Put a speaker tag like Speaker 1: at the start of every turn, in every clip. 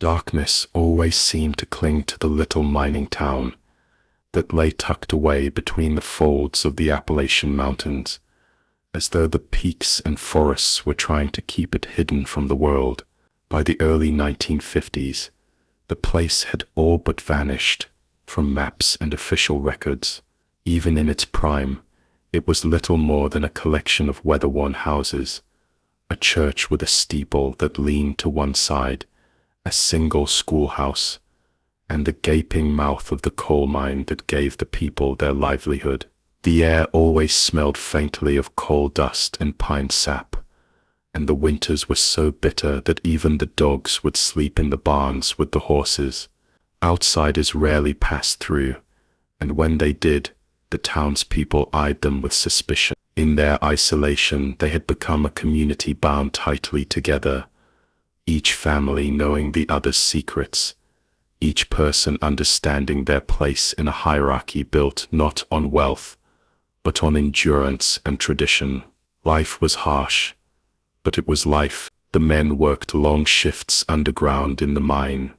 Speaker 1: Darkness always seemed to cling to the little mining town that lay tucked away between the folds of the Appalachian Mountains, as though the peaks and forests were trying to keep it hidden from the world. By the early 1950s, the place had all but vanished from maps and official records. Even in its prime, it was little more than a collection of weather-worn houses, a church with a steeple that leaned to one side, a single schoolhouse, and the gaping mouth of the coal mine that gave the people their livelihood. The air always smelled faintly of coal dust and pine sap, and the winters were so bitter that even the dogs would sleep in the barns with the horses. Outsiders rarely passed through, and when they did, the townspeople eyed them with suspicion. In their isolation, they had become a community bound tightly together, each family knowing the other's secrets, each person understanding their place in a hierarchy built not on wealth, but on endurance and tradition. Life was harsh, but it was life. The men worked long shifts underground in the mine,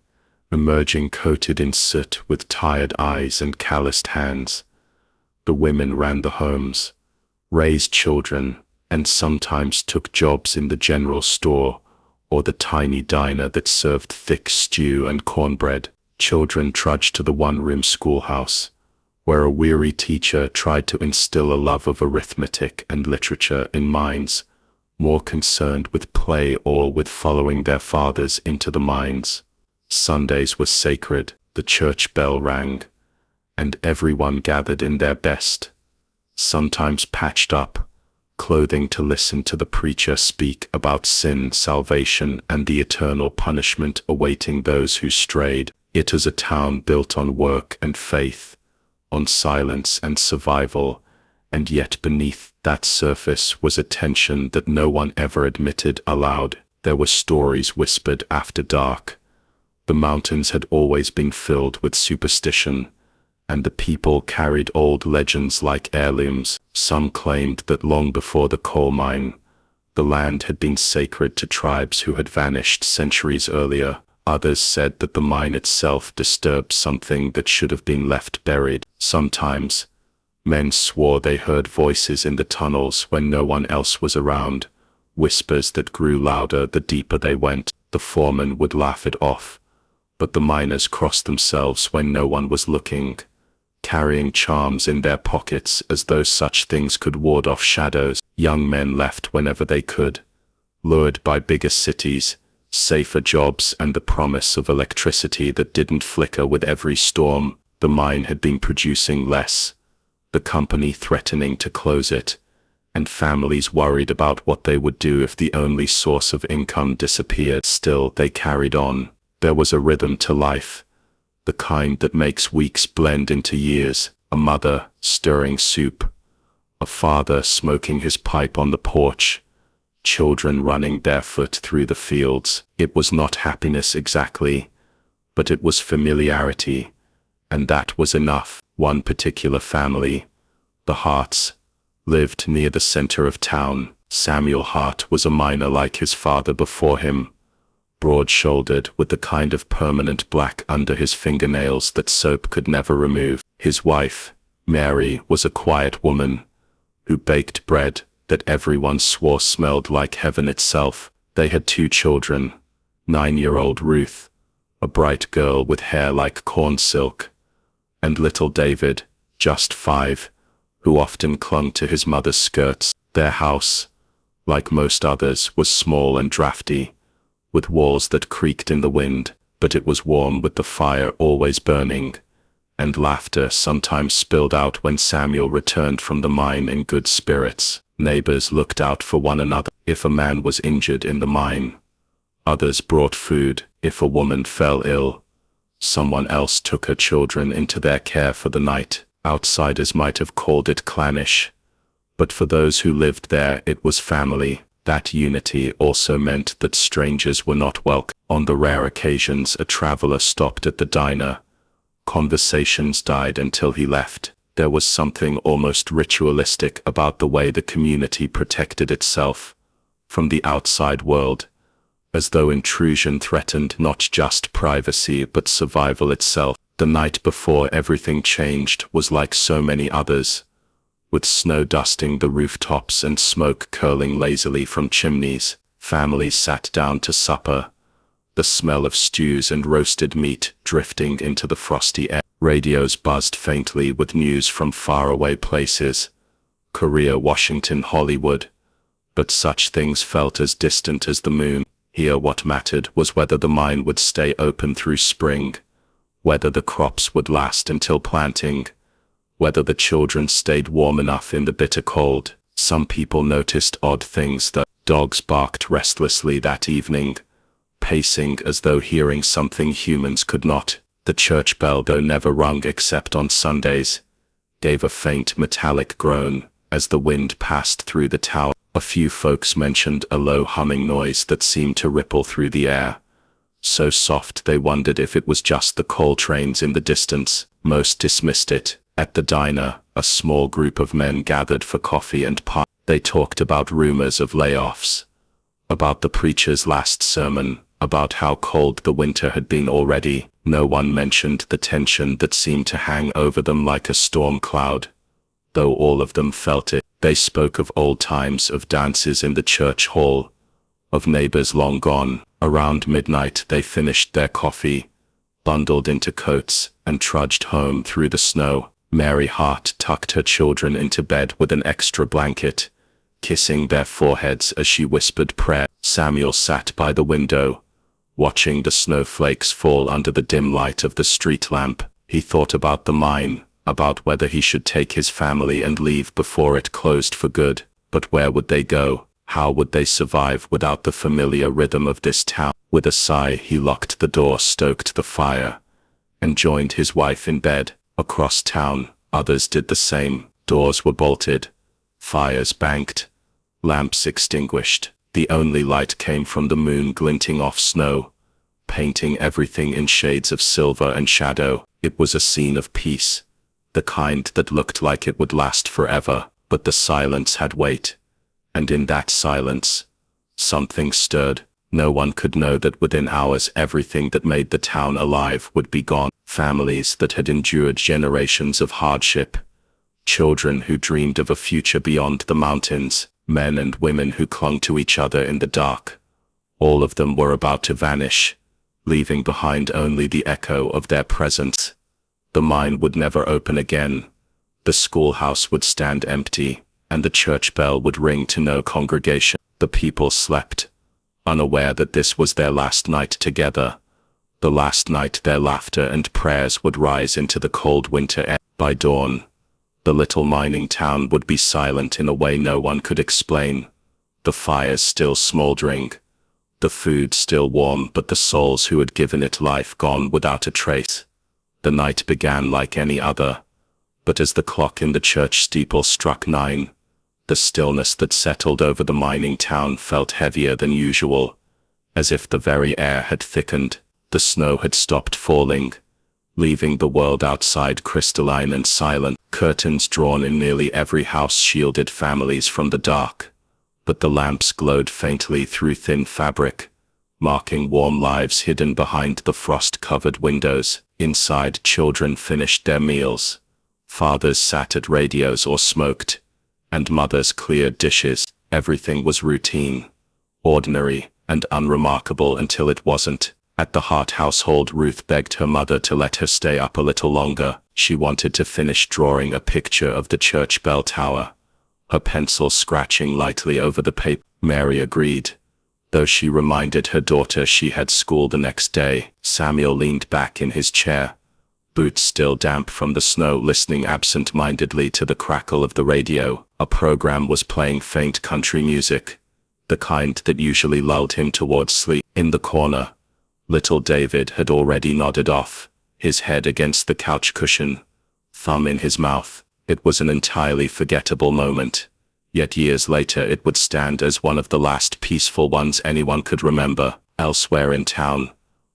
Speaker 1: emerging coated in soot with tired eyes and calloused hands. The women ran the homes, raised children, and sometimes took jobs in the general store or the tiny diner that served thick stew and cornbread. Children trudged to the one-room schoolhouse, where a weary teacher tried to instill a love of arithmetic and literature in minds more concerned with play or with following their fathers into the mines. Sundays were sacred, the church bell rang, and everyone gathered in their best, sometimes patched up, clothing to listen to the preacher speak about sin, salvation, and the eternal punishment awaiting those who strayed. It is a town built on work and faith, on silence and survival, and yet beneath that surface was a tension that no one ever admitted aloud. There were stories whispered after dark. The mountains had always been filled with superstition, and the people carried old legends like heirlooms. Some claimed that long before the coal mine, the land had been sacred to tribes who had vanished centuries earlier. Others said that the mine itself disturbed something that should have been left buried. Sometimes, men swore they heard voices in the tunnels when no one else was around, whispers that grew louder the deeper they went. The foreman would laugh it off, but the miners crossed themselves when no one was looking, carrying charms in their pockets as though such things could ward off shadows. Young men left whenever they could, lured by bigger cities, safer jobs, and the promise of electricity that didn't flicker with every storm. The mine had been producing less, the company threatening to close it, and families worried about what they would do if the only source of income disappeared. Still, they carried on. There was a rhythm to life, the kind that makes weeks blend into years. A mother stirring soup, a father smoking his pipe on the porch, children running barefoot through the fields. It was not happiness exactly, but it was familiarity, and that was enough. One particular family, the Harts, lived near the center of town. Samuel Hart was a miner like his father before him, broad-shouldered with the kind of permanent black under his fingernails that soap could never remove. His wife, Mary, was a quiet woman who baked bread that everyone swore smelled like heaven itself. They had 2 children, 9-year-old Ruth, a bright girl with hair like corn silk, and little David, just 5, who often clung to his mother's skirts. Their house, like most others, was small and drafty, with walls that creaked in the wind, but it was warm with the fire always burning, and laughter sometimes spilled out when Samuel returned from the mine in good spirits. Neighbors looked out for one another. If a man was injured in the mine, others brought food. If a woman fell ill, someone else took her children into their care for the night. Outsiders might have called it clannish, but for those who lived there it was family. That unity also meant that strangers were not welcome. On the rare occasions a traveler stopped at the diner, conversations died until he left. There was something almost ritualistic about the way the community protected itself from the outside world. as though intrusion threatened not just privacy but survival itself. The night before everything changed was like so many others, with snow dusting the rooftops and smoke curling lazily from chimneys. Families sat down to supper, the smell of stews and roasted meat drifting into the frosty air. Radios buzzed faintly with news from faraway places, Korea, Washington, Hollywood, but such things felt as distant as the moon. Here what mattered was whether the mine would stay open through spring, whether the crops would last until planting, whether the children stayed warm enough in the bitter cold. Some people noticed odd things. The dogs barked restlessly that evening, pacing as though hearing something humans could not. The church bell, though never rung except on Sundays, gave a faint metallic groan as the wind passed through the tower. A few folks mentioned a low humming noise that seemed to ripple through the air, so soft they wondered if it was just the coal trains in the distance. Most dismissed it. At the diner, a small group of men gathered for coffee and pie. They talked about rumors of layoffs, about the preacher's last sermon, about how cold the winter had been already. No one mentioned the tension that seemed to hang over them like a storm cloud, though all of them felt it. They spoke of old times, of dances in the church hall, of neighbors long gone. Around midnight they finished their coffee, bundled into coats, and trudged home through the snow. Mary Hart tucked her children into bed with an extra blanket, kissing their foreheads as she whispered prayer. Samuel sat by the window, watching the snowflakes fall under the dim light of the street lamp. He thought about the mine, about whether he should take his family and leave before it closed for good. But where would they go? How would they survive without the familiar rhythm of this town? With a sigh, he locked the door, stoked the fire, and joined his wife in bed. Across town, others did the same. Doors were bolted, fires banked, lamps extinguished. The only light came from the moon glinting off snow, painting everything in shades of silver and shadow. It was a scene of peace, the kind that looked like it would last forever. But the silence had weight, and in that silence, something stirred. No one could know that within hours everything that made the town alive would be gone. Families that had endured generations of hardship, children who dreamed of a future beyond the mountains, men and women who clung to each other in the dark. All of them were about to vanish, leaving behind only the echo of their presence. The mine would never open again. The schoolhouse would stand empty, and the church bell would ring to no congregation. The people slept, unaware that this was their last night together, the last night their laughter and prayers would rise into the cold winter air. By dawn, the little mining town would be silent in a way no one could explain. The fires still smoldering, the food still warm, but the souls who had given it life gone without a trace. The night began like any other, but as the clock in the church steeple struck 9, the stillness that settled over the mining town felt heavier than usual, as if the very air had thickened. The snow had stopped falling, leaving the world outside crystalline and silent. Curtains drawn in nearly every house shielded families from the dark, but the lamps glowed faintly through thin fabric, marking warm lives hidden behind the frost-covered windows. Inside, children finished their meals, fathers sat at radios or smoked, and mothers cleared dishes. Everything was routine, ordinary, and unremarkable until it wasn't. At the Hart household, Ruth begged her mother to let her stay up a little longer. She wanted to finish drawing a picture of the church bell tower, her pencil scratching lightly over the paper. Mary agreed, though she reminded her daughter she had school the next day. Samuel leaned back in his chair, boots still damp from the snow, listening absent-mindedly to the crackle of the radio. A program was playing faint country music, the kind that usually lulled him towards sleep. In the corner, little David had already nodded off, his head against the couch cushion, thumb in his mouth. It was an entirely forgettable moment, yet years later it would stand as one of the last peaceful ones anyone could remember. Elsewhere in town,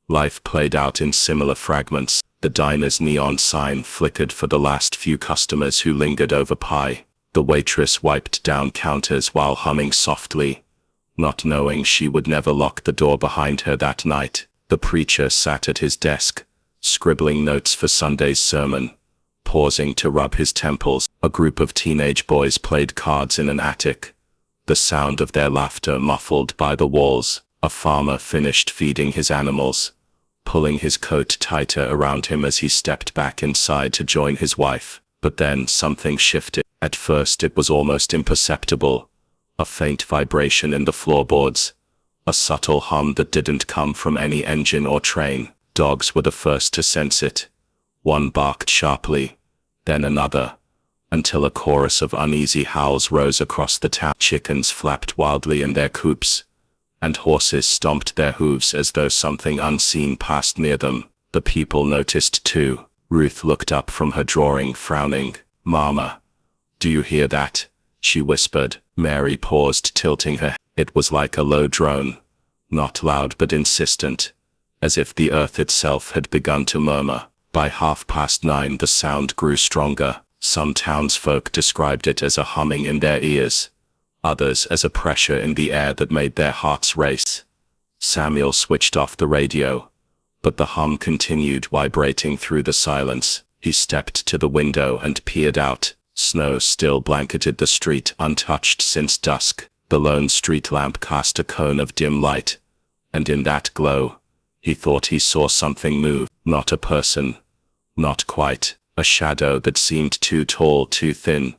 Speaker 1: life played out in similar fragments. The diner's neon sign flickered for the last few customers who lingered over pie. The waitress wiped down counters while humming softly, not knowing she would never lock the door behind her that night. The preacher sat at his desk, scribbling notes for Sunday's sermon, pausing to rub his temples. A group of teenage boys played cards in an attic, the sound of their laughter muffled by the walls. A farmer finished feeding his animals, pulling his coat tighter around him as he stepped back inside to join his wife. But then something shifted. At first it was almost imperceptible, a faint vibration in the floorboards, a subtle hum that didn't come from any engine or train. Dogs were the first to sense it. One barked sharply, then another, until a chorus of uneasy howls rose across the town. Chickens flapped wildly in their coops, and horses stomped their hooves as though something unseen passed near them. The people noticed too. Ruth looked up from her drawing, frowning. "Mama, do you hear that?" she whispered. Mary paused, tilting her head. It was like a low drone, not loud but insistent, as if the earth itself had begun to murmur. By 9:30 the sound grew stronger. Some townsfolk described it as a humming in their ears, others as a pressure in the air that made their hearts race. Samuel switched off the radio, but the hum continued vibrating through the silence. He stepped to the window and peered out. Snow still blanketed the street, untouched since dusk. The lone street lamp cast a cone of dim light, and in that glow, he thought he saw something move. Not a person, not quite, a shadow that seemed too tall, too thin,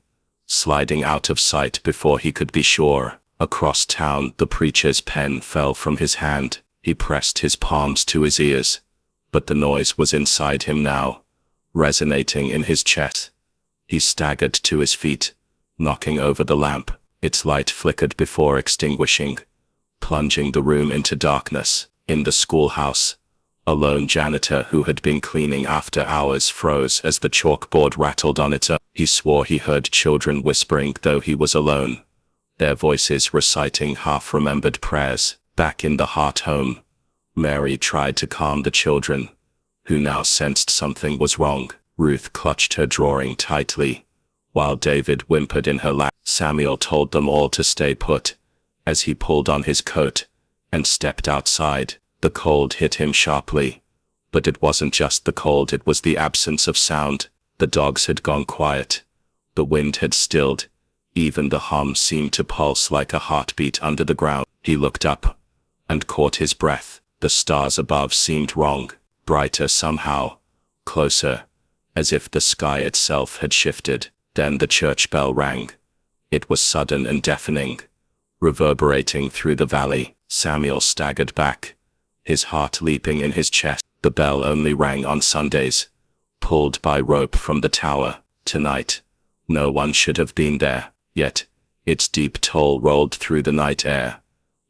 Speaker 1: sliding out of sight before he could be sure. Across town, the preacher's pen fell from his hand. He pressed his palms to his ears, but the noise was inside him now, resonating in his chest. He staggered to his feet, knocking over the lamp. Its light flickered before extinguishing, plunging the room into darkness. In the schoolhouse, a lone janitor who had been cleaning after hours froze as the chalkboard rattled on its own. He swore he heard children whispering, though he was alone, their voices reciting half-remembered prayers. Back in the Hart home, Mary tried to calm the children, who now sensed something was wrong. Ruth clutched her drawing tightly, while David whimpered in her lap. Samuel told them all to stay put, as he pulled on his coat and stepped outside. The cold hit him sharply, but it wasn't just the cold, it was the absence of sound. The dogs had gone quiet, the wind had stilled, even the hum seemed to pulse like a heartbeat under the ground. He looked up and caught his breath. The stars above seemed wrong, brighter somehow, closer, as if the sky itself had shifted. Then the church bell rang. It was sudden and deafening, reverberating through the valley. Samuel staggered back, his heart leaping in his chest. The bell only rang on Sundays, pulled by rope from the tower. Tonight, no one should have been there, yet its deep toll rolled through the night air,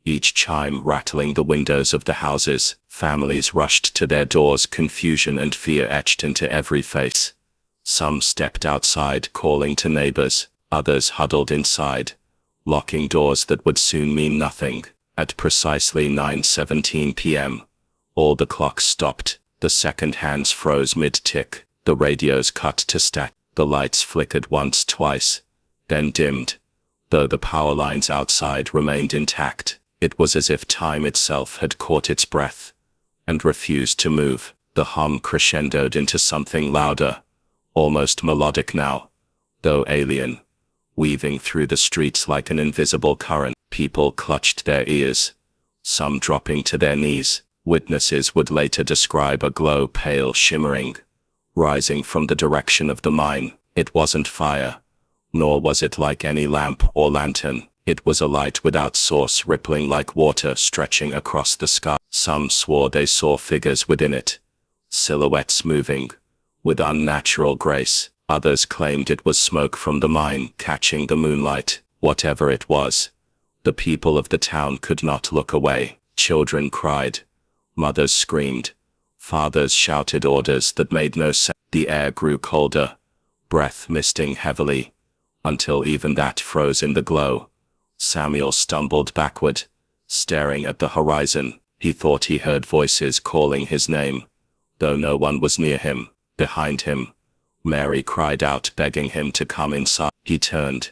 Speaker 1: each chime rattling the windows of the houses. Families rushed to their doors, confusion and fear etched into every face. Some stepped outside, calling to neighbors. Others huddled inside, locking doors that would soon mean nothing. At precisely 9:17 p.m., all the clocks stopped. The second hands froze mid-tick. The radios cut to static. The lights flickered once, twice, then dimmed, though the power lines outside remained intact. It was as if time itself had caught its breath and refused to move. The hum crescendoed into something louder, almost melodic now, though alien, weaving through the streets like an invisible current. People clutched their ears, some dropping to their knees. Witnesses would later describe a glow, pale, shimmering, rising from the direction of the mine. It wasn't fire, nor was it like any lamp or lantern. It was a light without source, rippling like water, stretching across the sky. Some swore they saw figures within it, silhouettes moving with unnatural grace. Others claimed it was smoke from the mine, catching the moonlight. Whatever it was, the people of the town could not look away. Children cried, mothers screamed, fathers shouted orders that made no sense. The air grew colder, breath misting heavily, until even that froze in the glow. Samuel stumbled backward, staring at the horizon. He thought he heard voices calling his name, though no one was near him. Behind him, Mary cried out, begging him to come inside. He turned,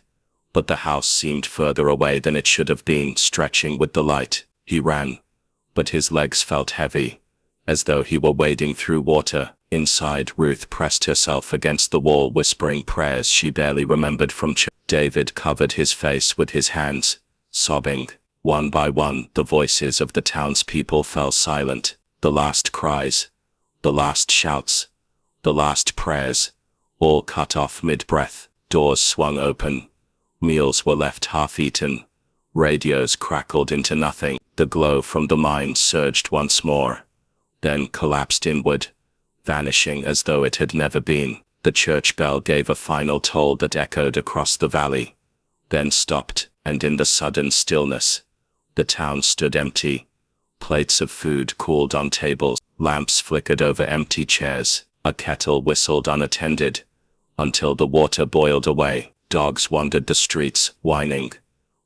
Speaker 2: but the house seemed further away than it should have been, stretching with the light. He ran, but his legs felt heavy, as though he were wading through water. Inside, Ruth pressed herself against the wall, whispering prayers she barely remembered from church. David covered his face with his hands, sobbing. One by one, the voices of the townspeople fell silent. The last cries, the last shouts, the last prayers, all cut off mid-breath. Doors swung open. Meals were left half-eaten. Radios crackled into nothing. The glow from the mine surged once more, then collapsed inward, vanishing as though it had never been. The church bell gave a final toll that echoed across the valley, then stopped, and in the sudden stillness, the town stood empty. Plates of food cooled on tables, lamps flickered over empty chairs, a kettle whistled unattended, until the water boiled away. Dogs wandered the streets, whining,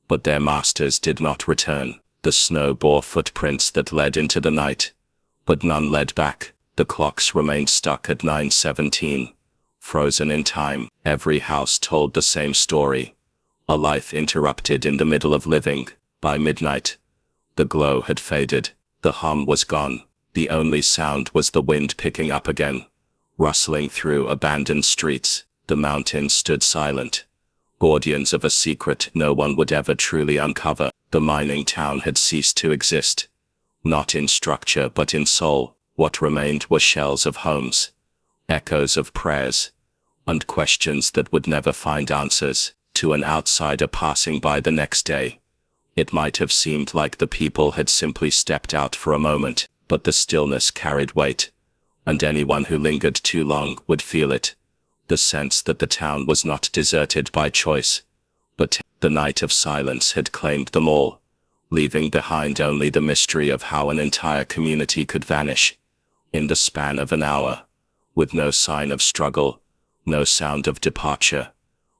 Speaker 2: but their masters did not return. The snow bore footprints that led into the night, but none led back. The clocks remained stuck at 9:17, frozen in time. Every house told the same story, a life interrupted in the middle of living. By midnight, the glow had faded. The hum was gone. The only sound was the wind picking up again, rustling through abandoned streets. The mountains stood silent, guardians of a secret no one would ever truly uncover. The mining town had ceased to exist, not in structure but in soul. What remained were shells of homes, echoes of prayers, and questions that would never find answers. To an outsider passing by the next day, it might have seemed like the people had simply stepped out for a moment, but the stillness carried weight, and anyone who lingered too long would feel it. The sense that the town was not deserted by choice, but the night of silence had claimed them all, leaving behind only the mystery of how an entire community could vanish in the span of an hour, with no sign of struggle, no sound of departure,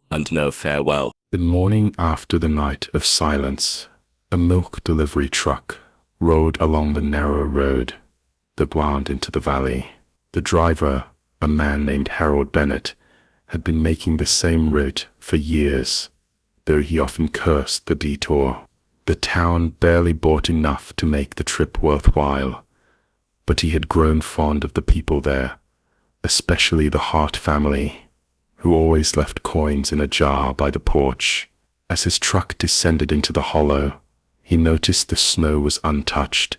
Speaker 2: and no farewell.
Speaker 1: The morning after the night of silence, a milk delivery truck rode along the narrow road that wound into the valley. The driver, a man named Harold Bennett, had been making the same route for years, though he often cursed the detour. The town barely bought enough to make the trip worthwhile, but he had grown fond of the people there, especially the Hart family, who always left coins in a jar by the porch. As his truck descended into the hollow, he noticed the snow was untouched,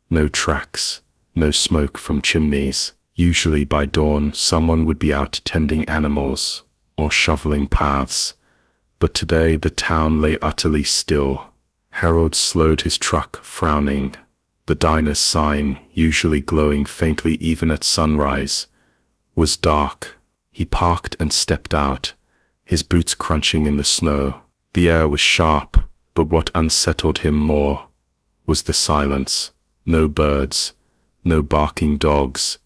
Speaker 1: no tracks, no smoke from chimneys. Usually by dawn, someone would be out tending animals or shoveling paths, but today the town lay utterly still. Harold slowed his truck, frowning. The diner's sign, usually glowing faintly even at sunrise, was dark. He parked and stepped out, his boots crunching in the snow. The air was sharp, but what unsettled him more was the silence. No birds, no barking dogs,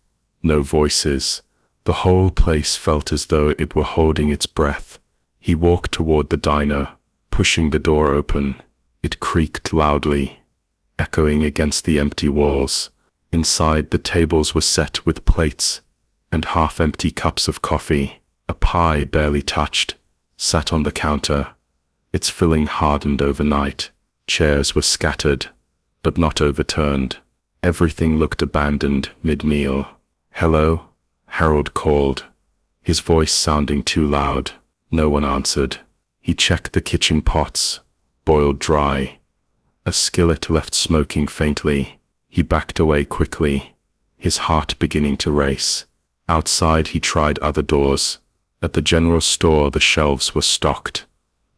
Speaker 1: no voices. The whole place felt as though it were holding its breath. He walked toward the diner, pushing the door open. It creaked loudly, echoing against the empty walls. Inside, the tables were set with plates and half-empty cups of coffee. A pie, barely touched, sat on the counter, its filling hardened overnight. Chairs were scattered, but not overturned. Everything looked abandoned mid-meal. "Hello?" Harold called, his voice sounding too loud. No one answered. He checked the kitchen pots, boiled dry. A skillet left smoking faintly. He backed away quickly, his heart beginning to race. Outside he tried other doors. At the general store the shelves were stocked,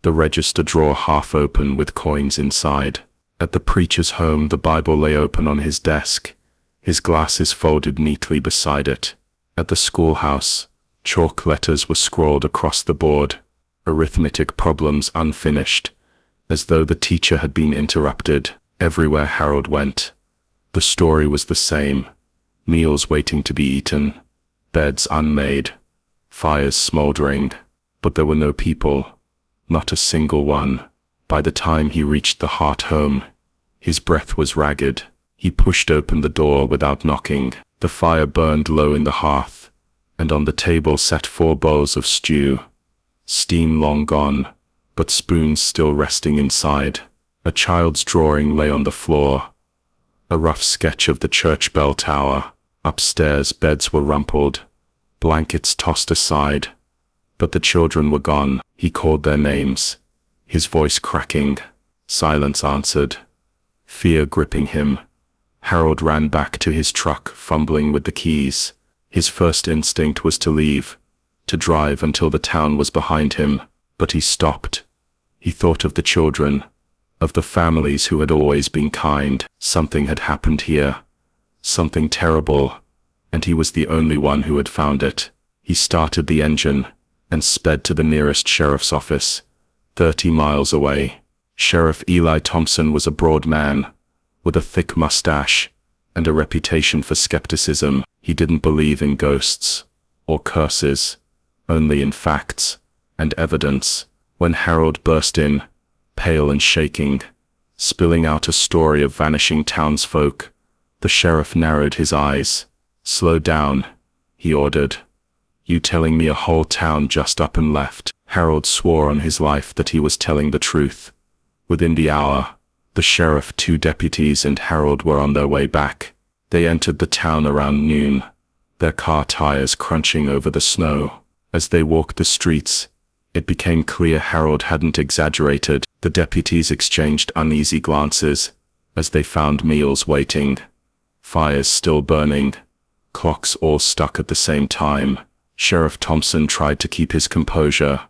Speaker 1: the register drawer half open with coins inside. At the preacher's home the Bible lay open on his desk, his glasses folded neatly beside it. At the schoolhouse, chalk letters were scrawled across the board, arithmetic problems unfinished, as though the teacher had been interrupted. Everywhere Harold went, the story was the same. Meals waiting to be eaten, beds unmade, fires smoldering, but there were no people, not a single one. By the time he reached the Hart home, his breath was ragged. He pushed open the door without knocking. The fire burned low in the hearth, and on the table sat 4 bowls of stew, steam long gone, but spoons still resting inside. A child's drawing lay on the floor. A rough sketch of the church bell tower. Upstairs, beds were rumpled, blankets tossed aside. But the children were gone. He called their names, his voice cracking. Silence answered, fear gripping him. Harold ran back to his truck, fumbling with the keys. His first instinct was to leave, to drive until the town was behind him, but he stopped. He thought of the children, of the families who had always been kind. Something had happened here, something terrible, and he was the only one who had found it. He started the engine and sped to the nearest sheriff's office, 30 miles away. Sheriff Eli Thompson was a broad man, with a thick mustache and a reputation for skepticism. He didn't believe in ghosts or curses, only in facts and evidence. When Harold burst in, pale and shaking, spilling out a story of vanishing townsfolk, the sheriff narrowed his eyes. Slow down, he ordered. You telling me a whole town just up and left? Harold swore on his life that he was telling the truth. Within the hour, the sheriff, 2 deputies, and Harold were on their way back. They entered the town around noon, their car tires crunching over the snow. As they walked the streets, it became clear Harold hadn't exaggerated. The deputies exchanged uneasy glances as they found meals waiting, fires still burning, clocks all stuck at the same time. Sheriff Thompson tried to keep his composure,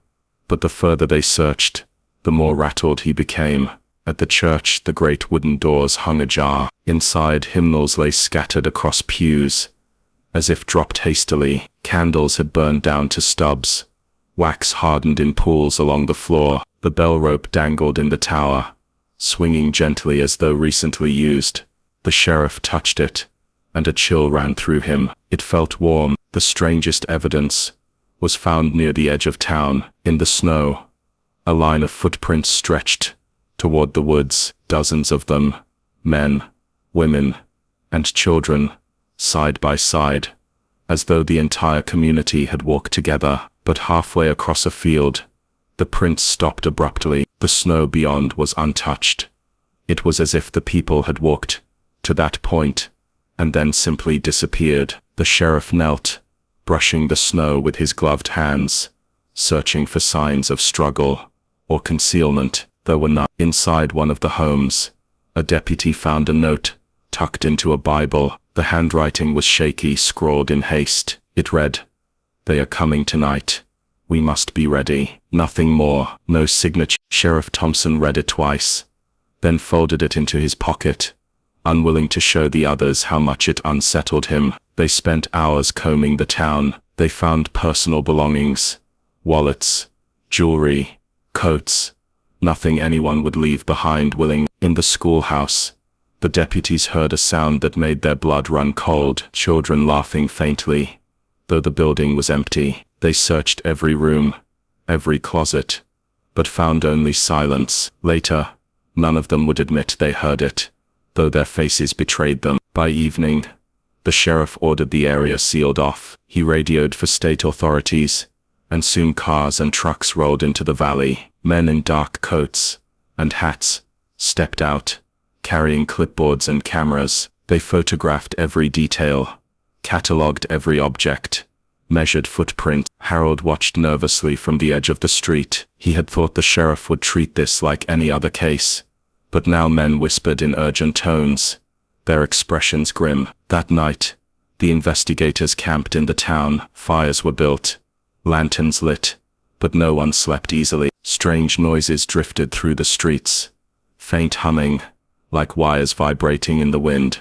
Speaker 1: but the further they searched, the more rattled he became. At the church, the great wooden doors hung ajar. Inside, hymnals lay scattered across pews, as if dropped hastily. Candles had burned down to stubs. Wax hardened in pools along the floor. The bell rope dangled in the tower, swinging gently as though recently used. The sheriff touched it, and a chill ran through him. It felt warm. The strangest evidence was found near the edge of town, in the snow. A line of footprints stretched toward the woods, dozens of them, men, women, and children, side by side, as though the entire community had walked together. But halfway across a field, the prints stopped abruptly. The snow beyond was untouched. It was as if the people had walked to that point and then simply disappeared. The sheriff knelt, brushing the snow with his gloved hands, searching for signs of struggle or concealment. There were none. Inside one of the homes, a deputy found a note tucked into a Bible. The handwriting was shaky, scrawled in haste. It read, "They are coming tonight. We must be ready." Nothing more. No signature. Sheriff Thompson read it twice, then folded it into his pocket, unwilling to show the others how much it unsettled him. They spent hours combing the town. They found personal belongings, wallets, jewelry, coats, nothing anyone would leave behind willingly. In the schoolhouse, the deputies heard a sound that made their blood run cold. Children laughing faintly. Though the building was empty, they searched every room, every closet, but found only silence. Later, none of them would admit they heard it, though their faces betrayed them. By evening, the sheriff ordered the area sealed off. He radioed for state authorities, and soon cars and trucks rolled into the valley. Men in dark coats and hats stepped out, carrying clipboards and cameras. They photographed every detail, catalogued every object, measured footprint. Harold watched nervously from the edge of the street. He had thought the sheriff would treat this like any other case, but now men whispered in urgent tones, their expressions grim. That night, the investigators camped in the town. Fires were built, lanterns lit, but no one slept easily. Strange noises drifted through the streets, faint humming, like wires vibrating in the wind,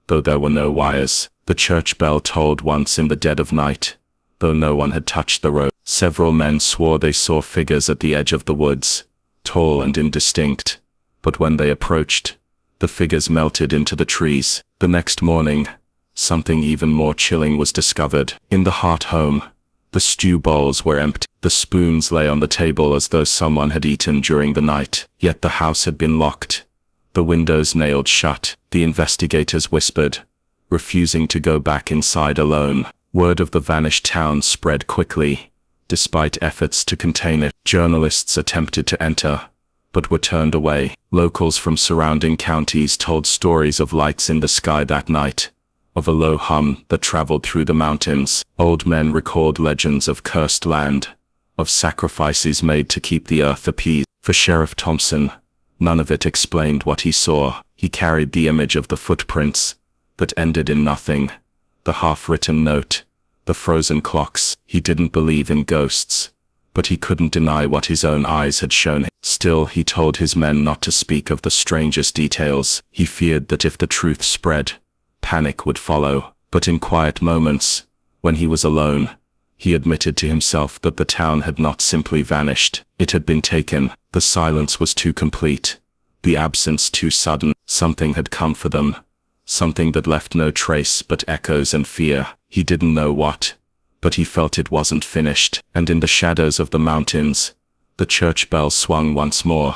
Speaker 1: though there were no wires. The church bell tolled once in the dead of night, though no one had touched the road. Several men swore they saw figures at the edge of the woods, tall and indistinct, but when they approached, the figures melted into the trees. The next morning, something even more chilling was discovered. In the Hart home, the stew bowls were empty. The spoons lay on the table as though someone had eaten during the night. Yet the house had been locked, the windows nailed shut. The investigators whispered, refusing to go back inside alone. Word of the vanished town spread quickly.
Speaker 2: despite efforts to contain it. Journalists attempted to enter, but were turned away. Locals from surrounding counties told stories of lights in the sky that night, of a low hum that traveled through the mountains. Old men recalled legends of cursed land, of sacrifices made to keep the earth appeased. For Sheriff Thompson, none of it explained what he saw. He carried the image of the footprints that ended in nothing, the half-written note, the frozen clocks. He didn't believe in ghosts, but he couldn't deny what his own eyes had shown him. Still, he told his men not to speak of the strangest details. He feared that if the truth spread, panic would follow. But in quiet moments, when he was alone, he admitted to himself that the town had not simply vanished. It had been taken. The silence was too complete, the absence too sudden. Something had come for them, something that left no trace but echoes and fear. He didn't know what, but he felt it wasn't finished. And in the shadows of the mountains, the church bell swung once more,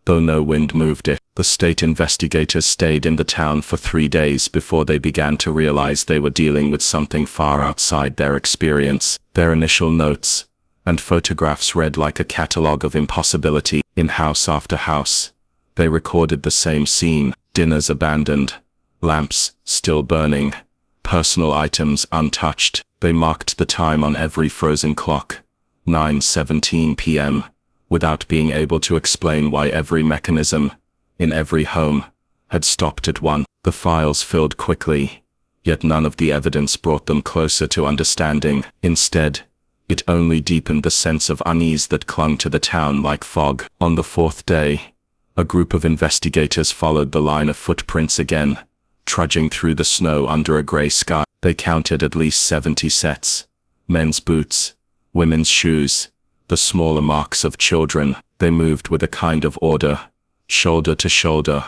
Speaker 2: though no wind moved it. The state investigators stayed in the town for 3 days before they began to realize they were dealing with something far outside their experience. Their initial notes and photographs read like a catalogue of impossibility. In house after house, they recorded the same scene: dinners abandoned, lamps still burning, personal items untouched. They marked the time on every frozen clock, 9:17 p.m., without being able to explain why every mechanism in every home had stopped at 1. The files filled quickly, yet none of the evidence brought them closer to understanding. Instead, it only deepened the sense of unease that clung to the town like fog. On the 4th day, a group of investigators followed the line of footprints again, trudging through the snow under a gray sky. They counted at least 70 sets: men's boots, women's shoes, the smaller marks of children. They moved with a kind of order, shoulder to shoulder,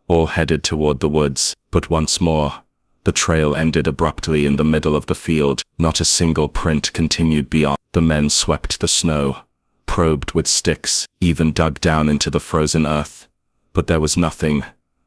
Speaker 2: all headed toward the woods. But once more, the trail ended abruptly in the middle of the field. Not a single print continued beyond. The men swept the snow, probed with sticks, even dug down into the frozen earth. But there was nothing.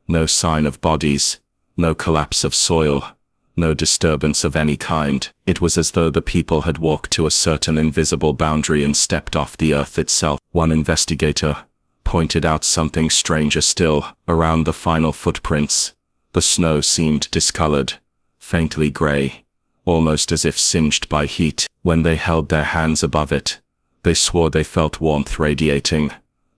Speaker 2: No sign of bodies, no collapse of soil, no disturbance of any kind. It was as though the people had walked to a certain invisible boundary and stepped off the earth itself. One investigator pointed out something stranger still. Around the final footprints, the snow seemed discolored, faintly gray, almost as if singed by heat. When they held their hands above it, they swore they felt warmth radiating,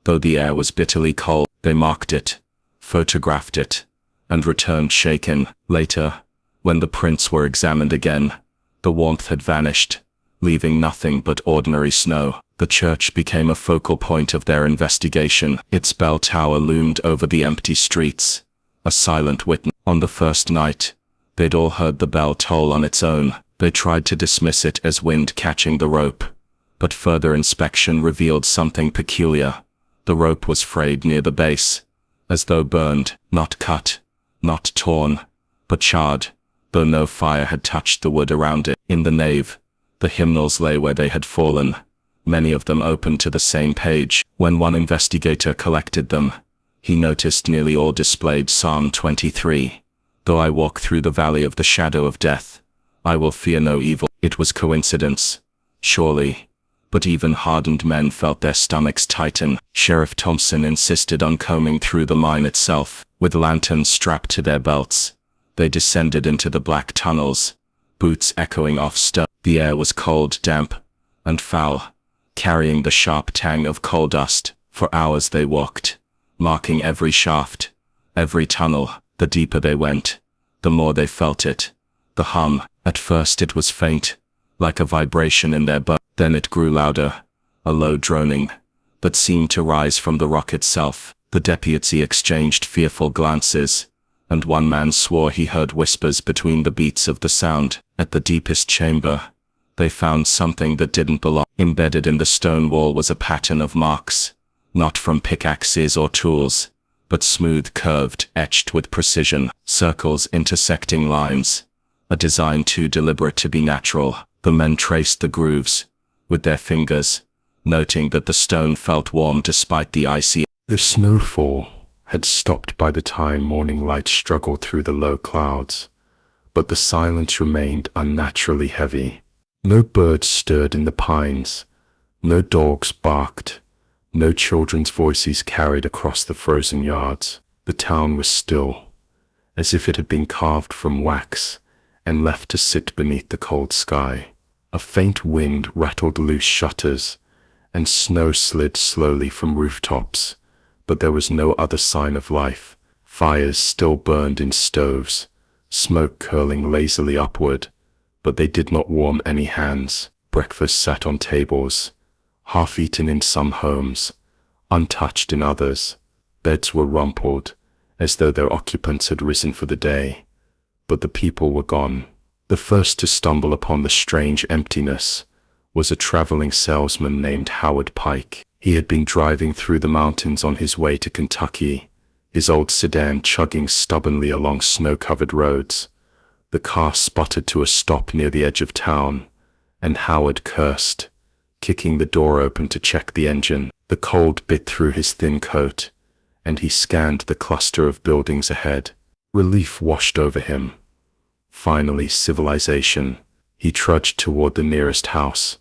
Speaker 2: though the air was bitterly cold. They marked it, photographed it, and returned shaken. Later, when the prints were examined again, the warmth had vanished, leaving nothing but ordinary snow. The church became a focal point of their investigation. Its bell tower loomed over the empty streets, a silent witness. On the first night, they'd all heard the bell toll on its own. They tried to dismiss it as wind catching the rope, but further inspection revealed something peculiar. The rope was frayed near the base, as though burned, not cut, not torn, but charred, though no fire had touched the wood around it. In the nave, the hymnals lay where they had fallen, many of them open to the same page. When one investigator collected them, he noticed nearly all displayed Psalm 23. Though I walk through the valley of the shadow of death, I will fear no evil. It was coincidence, surely, but even hardened men felt their stomachs tighten. Sheriff Thompson insisted on combing through the mine itself. With lanterns strapped to their belts, they descended into the black tunnels, boots echoing off stone. The air was cold, damp, and foul, carrying the sharp tang of coal dust. For hours they walked, marking every shaft, every tunnel. The deeper they went, the more they felt it. The hum. At first it was faint, like a vibration in their bones. Then it grew louder, a low droning that seemed to rise from the rock itself. The deputy exchanged fearful glances, and one man swore he heard whispers between the beats of the sound. At the deepest chamber, they found something that didn't belong. Embedded in the stone wall was a pattern of marks, not from pickaxes or tools, but smooth, curved, etched with precision, circles intersecting lines, a design too deliberate to be natural. The men traced the grooves with their fingers, noting that the stone felt warm despite the icy.
Speaker 1: The snowfall had stopped by the time morning light struggled through the low clouds, but the silence remained unnaturally heavy. No birds stirred in the pines, No dogs barked. No children's voices carried across the frozen yards. The town was still, as if it had been carved from wax and left to sit beneath the cold sky. A faint wind rattled loose shutters, and snow slid slowly from rooftops, but there was no other sign of life. Fires still burned in stoves, smoke curling lazily upward, but they did not warm any hands. Breakfast sat on tables, half-eaten in some homes, untouched in others. Beds were rumpled, as though their occupants had risen for the day, but the people were gone. The first to stumble upon the strange emptiness was a traveling salesman named Howard Pike. He had been driving through the mountains on his way to Kentucky, his old sedan chugging stubbornly along snow-covered roads. The car sputtered to a stop near the edge of town, and Howard cursed, kicking the door open to check the engine. The cold bit through his thin coat, and he scanned the cluster of buildings ahead. Relief washed over him. Finally, civilization. He trudged toward the nearest house,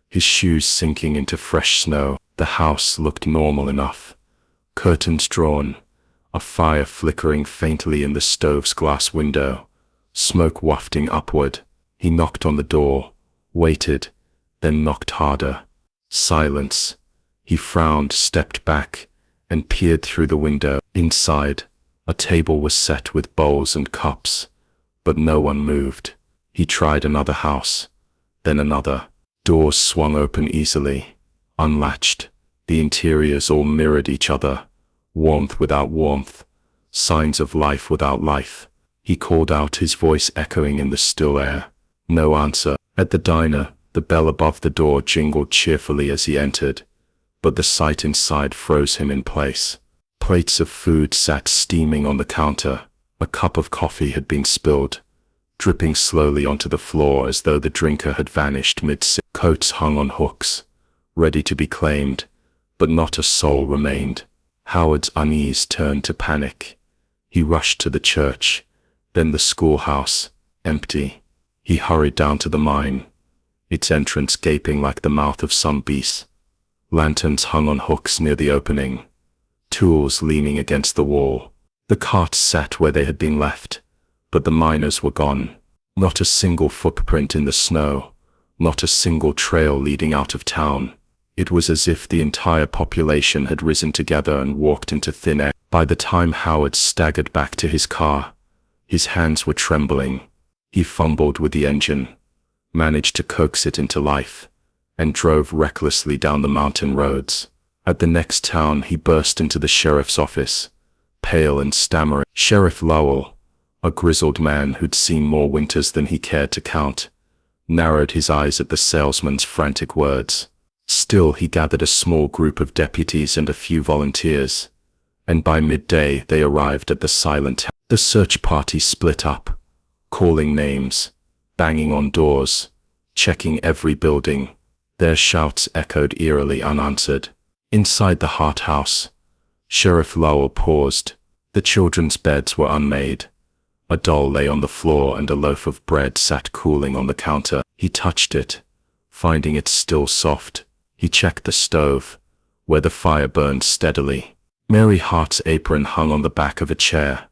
Speaker 1: his shoes sinking into fresh snow. The house looked normal enough. Curtains drawn, a fire flickering faintly in the stove's glass window, smoke wafting upward. He knocked on the door, waited, then knocked harder. Silence. He frowned, stepped back, and peered through the window. Inside, a table was set with bowls and cups, but no one moved. He tried another house, then another. Doors swung open easily, unlatched. The interiors all mirrored each other, warmth without warmth, signs of life without life. He called out, his voice echoing in the still air. No answer. At the diner, the bell above the door jingled cheerfully as he entered, but the sight inside froze him in place. Plates of food sat steaming on the counter. A cup of coffee had been spilled, dripping slowly onto the floor as though the drinker had vanished mid-sip. Coats hung on hooks, ready to be claimed, but not a soul remained. Howard's unease turned to panic. He rushed to the church, then the schoolhouse, empty. He hurried down to the mine, its entrance gaping like the mouth of some beast. Lanterns hung on hooks near the opening, tools leaning against the wall. The carts sat where they had been left, but the miners were gone. Not a single footprint in the snow, not a single trail leading out of town. It was as if the entire population had risen together and walked into thin air. By the time Howard staggered back to his car, his hands were trembling. He fumbled with the engine, managed to coax it into life, and drove recklessly down the mountain roads. At the next town, he burst into the sheriff's office, pale and stammering. Sheriff Lowell, a grizzled man who'd seen more winters than he cared to count, narrowed his eyes at the salesman's frantic words. Still, he gathered a small group of deputies and a few volunteers, and by midday they arrived at the silent town. The search party split up, calling names, banging on doors, checking every building. Their shouts echoed eerily unanswered. Inside the Hart house, Sheriff Lowell paused. The children's beds were unmade. A doll lay on the floor and a loaf of bread sat cooling on the counter. He touched it, finding it still soft. He checked the stove, where the fire burned steadily. Mary Hart's apron hung on the back of a chair,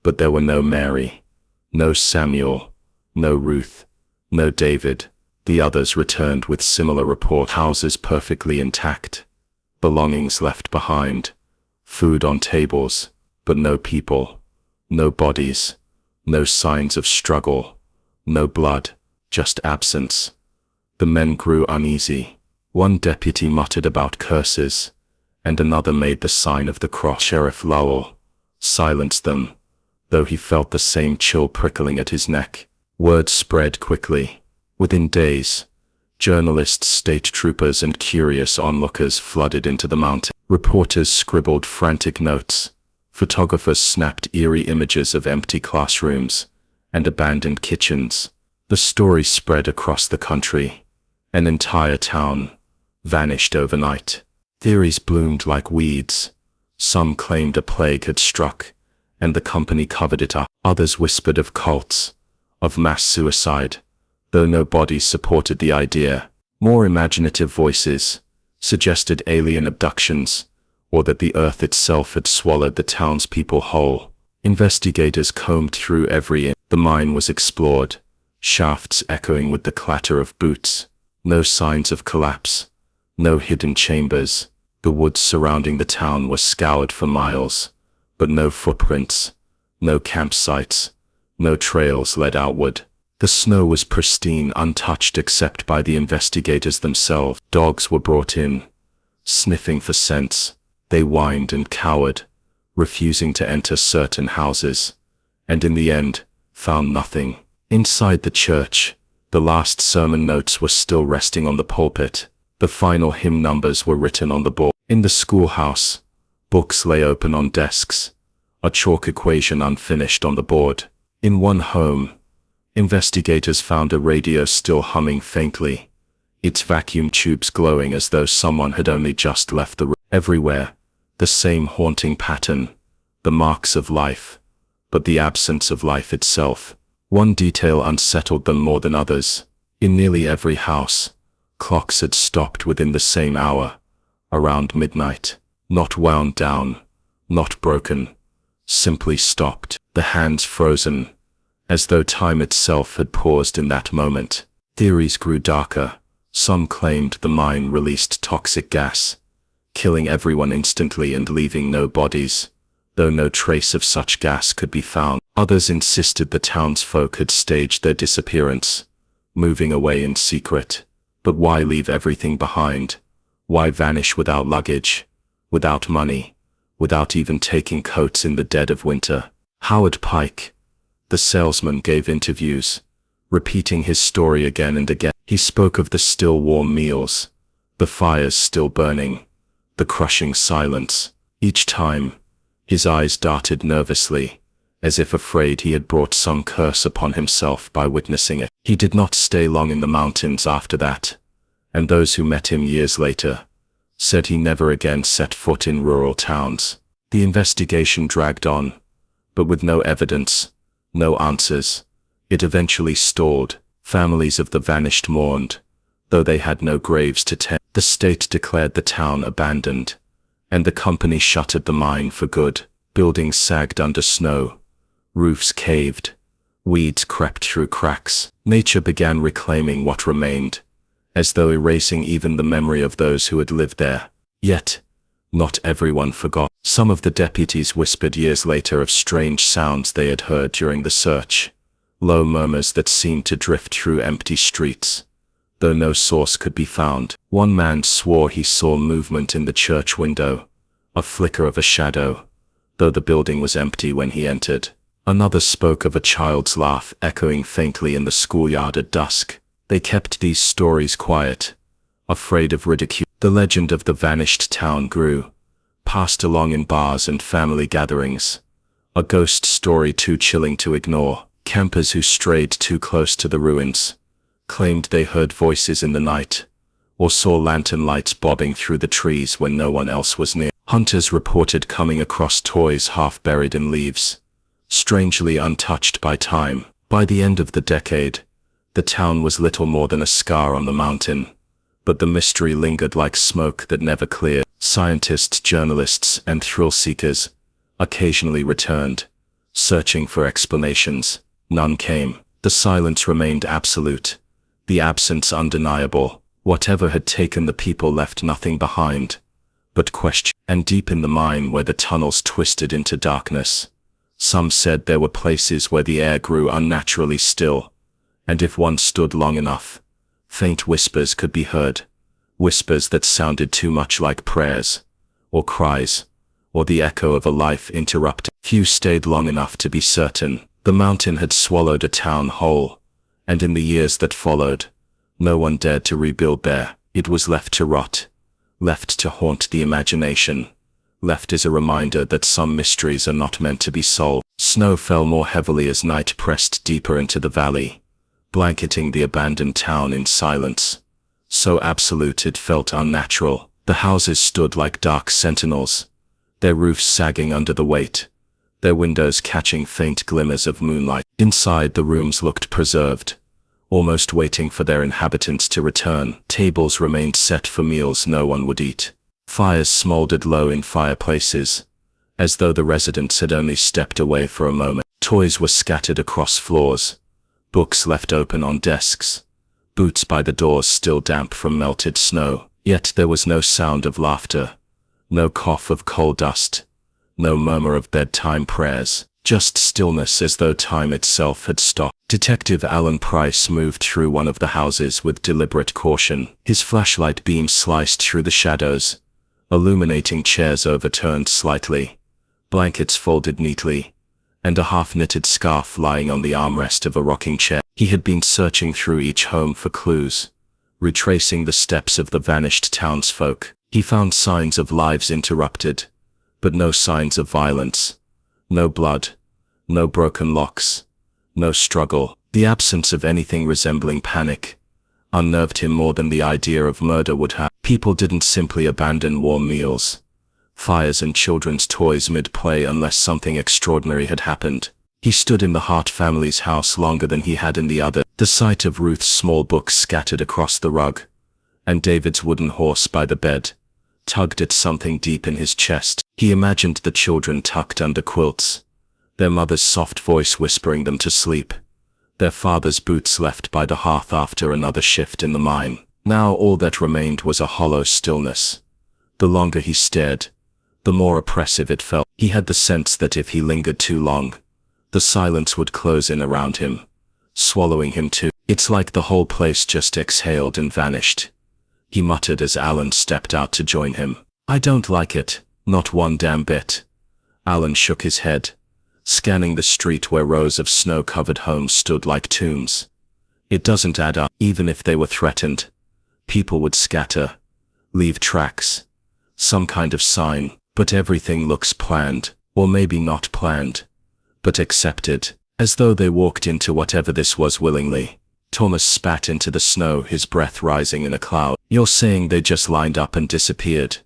Speaker 1: but there were no Mary, no Samuel, no Ruth, no David. The others returned with similar report. Houses perfectly intact, belongings left behind, food on tables, but no people, no bodies, no signs of struggle, no blood, just absence. The men grew uneasy. One deputy muttered about curses, and another made the sign of the cross. Sheriff Lowell silenced them, though he felt the same chill prickling at his neck. Word spread quickly. Within days, journalists, state troopers, and curious onlookers flooded into the mountain. Reporters scribbled frantic notes. Photographers snapped eerie images of empty classrooms and abandoned kitchens. The story spread across the country. An entire town vanished overnight. Theories bloomed like weeds. Some claimed a plague had struck, and the company covered it up. Others whispered of cults, of mass suicide, though no bodies supported the idea. More imaginative voices, suggested alien abductions, or that the earth itself had swallowed the townspeople whole. Investigators combed through every inch. The mine was explored, shafts echoing with the clatter of boots. No signs of collapse, no hidden chambers. The woods surrounding the town were scoured for miles, but no footprints, no campsites, no trails led outward. The snow was pristine, untouched except by the investigators themselves. Dogs were brought in, sniffing for scents. They whined and cowered, refusing to enter certain houses, and in the end, found nothing. Inside the church, the last sermon notes were still resting on the pulpit. The final hymn numbers were written on the board. In the schoolhouse, books lay open on desks, a chalk equation unfinished on the board. In one home, investigators found a radio still humming faintly, its vacuum tubes glowing as though someone had only just left the room. Everywhere, the same haunting pattern, the marks of life, but the absence of life itself. One detail unsettled them more than others. In nearly every house, clocks had stopped within the same hour, around midnight. Not wound down, not broken, simply stopped, the hands frozen, as though time itself had paused in that moment. Theories grew darker. Some claimed the mine released toxic gas, killing everyone instantly and leaving no bodies, though no trace of such gas could be found. Others insisted the townsfolk had staged their disappearance, moving away in secret. But why leave everything behind? Why vanish without luggage, without money, without even taking coats in the dead of winter? Howard Pike, the salesman, gave interviews, repeating his story again and again. He spoke of the still warm meals, the fires still burning, the crushing silence. Each time, his eyes darted nervously, as if afraid he had brought some curse upon himself by witnessing it. He did not stay long in the mountains after that, and those who met him years later said he never again set foot in rural towns. The investigation dragged on, but with no evidence, no answers. It eventually stalled. Families of the vanished mourned, though they had no graves to tend. The state declared the town abandoned, and the company shuttered the mine for good. Buildings sagged under snow, roofs caved, weeds crept through cracks. Nature began reclaiming what remained, as though erasing even the memory of those who had lived there. Yet, not everyone forgot. Some of the deputies whispered years later of strange sounds they had heard during the search. Low murmurs that seemed to drift through empty streets, though no source could be found. One man swore he saw movement in the church window, a flicker of a shadow, though the building was empty when he entered. Another spoke of a child's laugh echoing faintly in the schoolyard at dusk. They kept these stories quiet, afraid of ridicule. The legend of the vanished town grew, passed along in bars and family gatherings, a ghost story too chilling to ignore. Campers who strayed too close to the ruins claimed they heard voices in the night, or saw lantern lights bobbing through the trees when no one else was near. Hunters reported coming across toys half buried in leaves, strangely untouched by time. By the end of the decade, the town was little more than a scar on the mountain, but the mystery lingered like smoke that never cleared. Scientists, journalists, and thrill-seekers occasionally returned, searching for explanations. None came. The silence remained absolute, the absence undeniable. Whatever had taken the people left nothing behind but question. And deep in the mine where the tunnels twisted into darkness, some said there were places where the air grew unnaturally still, and if one stood long enough, faint whispers could be heard, whispers that sounded too much like prayers, or cries, or the echo of a life interrupted. Few stayed long enough to be certain. The mountain had swallowed a town whole, and in the years that followed, no one dared to rebuild there. It was left to rot, left to haunt the imagination, left as a reminder that some mysteries are not meant to be solved. Snow fell more heavily as night pressed deeper into the valley, blanketing the abandoned town in silence, so absolute it felt unnatural. The houses stood like dark sentinels, their roofs sagging under the weight, their windows catching faint glimmers of moonlight. Inside, the rooms looked preserved,
Speaker 2: almost waiting for their inhabitants to return. Tables remained set for meals no one would eat. Fires smoldered low in fireplaces, as though the residents had only stepped away for a moment. Toys were scattered across floors, books left open on desks, boots by the doors still damp from melted snow. Yet there was no sound of laughter, no cough of coal dust, no murmur of bedtime prayers, just stillness as though time itself had stopped. Detective Alan Price moved through one of the houses with deliberate caution. His flashlight beam sliced through the shadows, illuminating chairs overturned slightly, blankets folded neatly, and a half-knitted scarf lying on the armrest of a rocking chair. He had been searching through each home for clues, retracing the steps of the vanished townsfolk. He found signs of lives interrupted, but no signs of violence. No blood, no broken locks, no struggle. The absence of anything resembling panic unnerved him more than the idea of murder would have. People didn't simply abandon warm meals, fires and children's toys mid-play unless something extraordinary had happened. He stood in the Hart family's house longer than he had in the other. The sight of Ruth's small books scattered across the rug, and David's wooden horse by the bed, tugged at something deep in his chest. He imagined the children tucked under quilts, their mother's soft voice whispering them to sleep, their father's boots left by the hearth after another shift in the mine. Now all that remained was a hollow stillness. The longer he stared, the more oppressive it felt. He had the sense that if he lingered too long, the silence would close in around him, swallowing him too. It's like the whole place just exhaled and vanished, he muttered as Alan stepped out to join him. I don't like it, not one damn bit. Alan shook his head, scanning the street where rows of snow-covered homes stood like tombs. It doesn't add up. Even if they were threatened, people would scatter, leave tracks, some kind of sign. But everything looks planned, or maybe not planned, but accepted, as though they walked into whatever this was willingly. Thomas spat into the snow, his breath rising in a cloud. You're saying they just lined up and disappeared?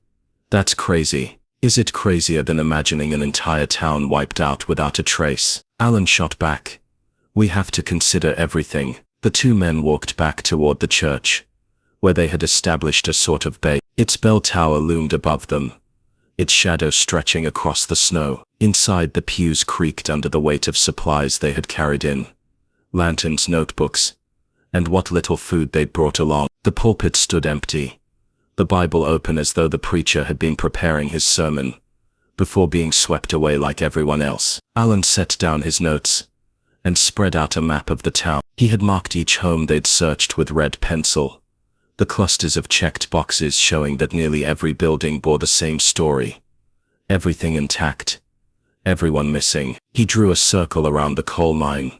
Speaker 2: That's crazy. Is it crazier than imagining an entire town wiped out without a trace? Alan shot back. We have to consider everything. The two men walked back toward the church, where they had established a sort of bay. Its bell tower loomed above them, its shadow stretching across the snow. Inside, the pews creaked under the weight of supplies they had carried in, lanterns, notebooks, and what little food they'd brought along. The pulpit stood empty, the Bible open as though the preacher had been preparing his sermon, before being swept away like everyone else. Alan set down his notes and spread out a map of the town. He had marked each home they'd searched with red pencil, the clusters of checked boxes showing that nearly every building bore the same story. Everything intact, everyone missing. He drew a circle around the coal mine,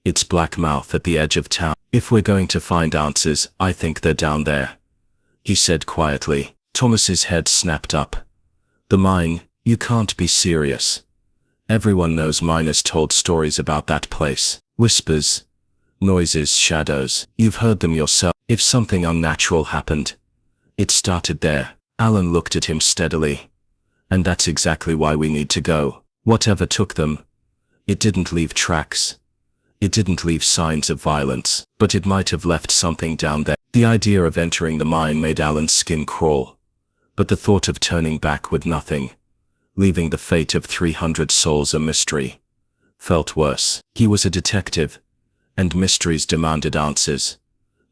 Speaker 2: its black mouth at the edge of town. If we're going to find answers, I think they're down there, he said quietly. Thomas's head snapped up. The mine? You can't be serious. Everyone knows miners told stories about that place. Whispers, noises, shadows. You've heard them yourself. If something unnatural happened, it started there. Alan looked at him steadily. And that's exactly why we need to go. Whatever took them, it didn't leave tracks. It didn't leave signs of violence, but it might have left something down there. The idea of entering the mine made Alan's skin crawl, but the thought of turning back with nothing, leaving the fate of 300 souls a mystery, felt worse. He was a detective, and mysteries demanded answers,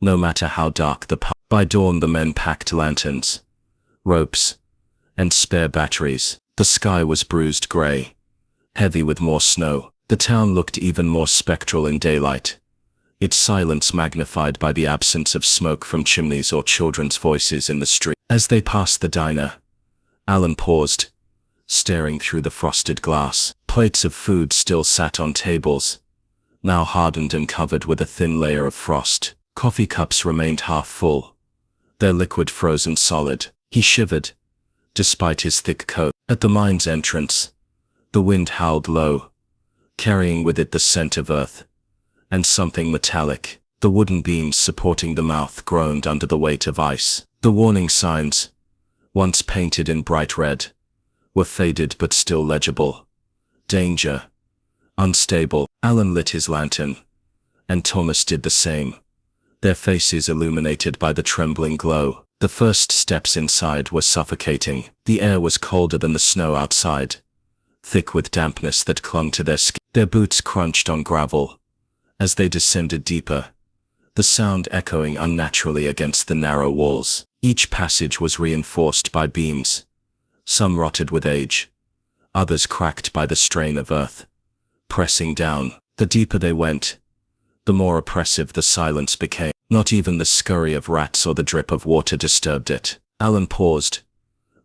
Speaker 2: no matter how dark the path. By dawn the men packed lanterns, ropes, and spare batteries. The sky was bruised gray, heavy with more snow. The town looked even more spectral in daylight, its silence magnified by the absence of smoke from chimneys or children's voices in the street. As they passed the diner, Alan paused, staring through the frosted glass. Plates of food still sat on tables, now hardened and covered with a thin layer of frost. Coffee cups remained half full, their liquid frozen solid. He shivered, despite his thick coat. At the mine's entrance, the wind howled low, carrying with it the scent of earth and something metallic. The wooden beams supporting the mouth groaned under the weight of ice. The warning signs, once painted in bright red, were faded but still legible. Danger. Unstable. Alan lit his lantern, and Thomas did the same. their faces illuminated by the trembling glow. The first steps inside were suffocating. The air was colder than the snow outside, thick with dampness that clung to their skin. Their boots crunched on gravel as they descended deeper, the sound echoing unnaturally against the narrow walls. Each passage was reinforced by beams, some rotted with age, others cracked by the strain of earth pressing down. The deeper they went, the more oppressive the silence became. Not even the scurry of rats or the drip of water disturbed it. Alan paused,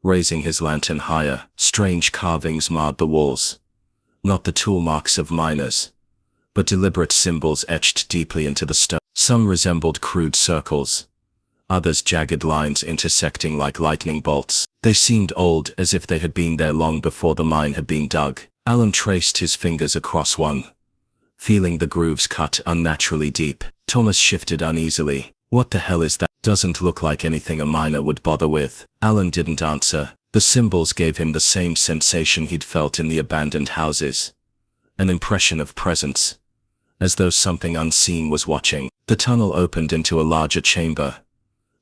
Speaker 2: raising his lantern higher. Strange carvings marred the walls. Not the tool marks of miners, but deliberate symbols etched deeply into the stone. Some resembled crude circles, others jagged lines intersecting like lightning bolts. They seemed old, as if they had been there long before the mine had been dug. Alan traced his fingers across one, feeling the grooves cut unnaturally deep. Thomas shifted uneasily. What the hell is that? Doesn't look like anything a miner would bother with. Alan didn't answer. The symbols gave him the same sensation he'd felt in the abandoned houses. An impression of presence, as though something unseen was watching. The tunnel opened into a larger chamber,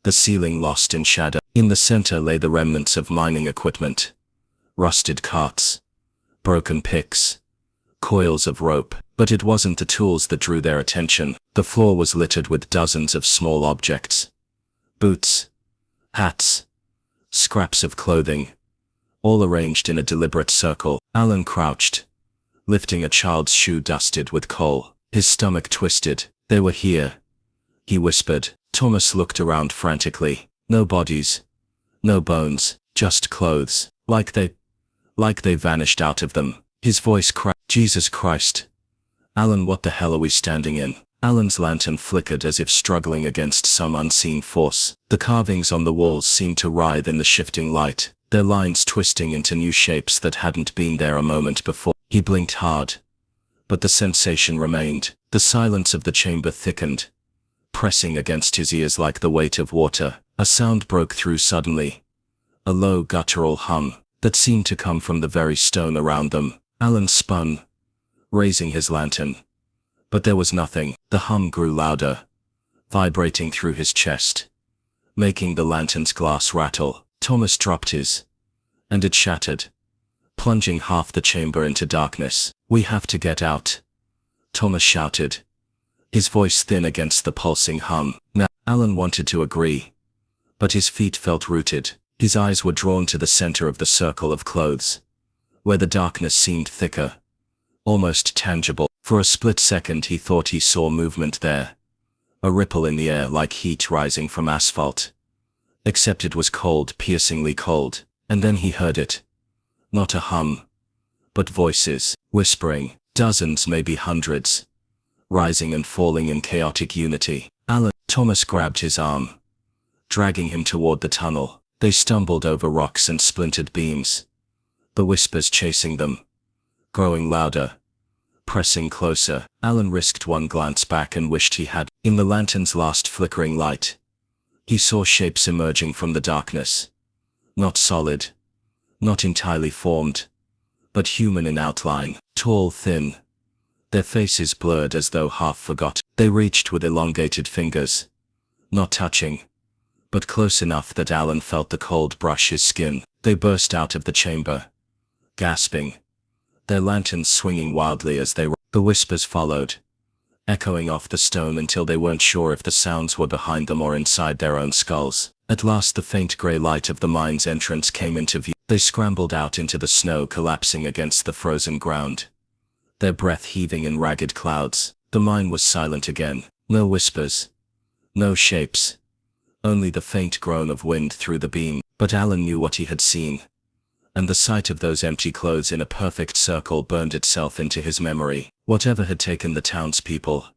Speaker 2: the ceiling lost in shadow. In the center lay the remnants of mining equipment. Rusted carts, broken picks, coils of rope. But it wasn't the tools that drew their attention. The floor was littered with dozens of small objects. Boots, hats, scraps of clothing, all arranged in a deliberate circle. Alan crouched, lifting a child's shoe dusted with coal. His stomach twisted. They were here, he whispered. Thomas looked around frantically. No bodies, no bones, just clothes. Like they vanished out of them. His voice cracked. Jesus Christ. Alan, what the hell are we standing in? Alan's lantern flickered as if struggling against some unseen force. The carvings on the walls seemed to writhe in the shifting light, their lines twisting into new shapes that hadn't been there a moment before. He blinked hard, but the sensation remained. The silence of the chamber thickened, pressing against his ears like the weight of water. A sound broke through suddenly, a low guttural hum that seemed to come from the very stone around them. Alan spun, raising his lantern. But there was nothing. The hum grew louder, vibrating through his chest, making the lantern's glass rattle. Thomas dropped his, and it shattered, plunging half the chamber into darkness. We have to get out, Thomas shouted, his voice thin against the pulsing hum. Now, Alan wanted to agree, but his feet felt rooted. His eyes were drawn to the center of the circle of clothes, where the darkness seemed thicker, almost tangible. For a split second he thought he saw movement there, a ripple in the air like heat rising from asphalt. Except it was cold, piercingly cold. And then he heard it. Not a hum, but voices, whispering, dozens, maybe hundreds, rising and falling in chaotic unity. Thomas grabbed his arm, dragging him toward the tunnel. They stumbled over rocks and splintered beams, the whispers chasing them, growing louder, pressing closer. Alan risked one glance back and wished he had. In the lantern's last flickering light, he saw shapes emerging from the darkness. Not solid, not entirely formed, but human in outline, tall, thin, their faces blurred as though half forgot. They reached with elongated fingers, not touching, but close enough that Alan felt the cold brush his skin. They burst out of the chamber, gasping, their lanterns swinging wildly as they ran. The whispers followed, echoing off the stone until they weren't sure if the sounds were behind them or inside their own skulls. At last the faint grey light of the mine's entrance came into view. They scrambled out into the snow, collapsing against the frozen ground, their breath heaving in ragged clouds. The mine was silent again. No whispers, no shapes, only the faint groan of wind through the beam. But Alan knew what he had seen, and the sight of those empty clothes in a perfect circle burned itself into his memory. Whatever had taken the townspeople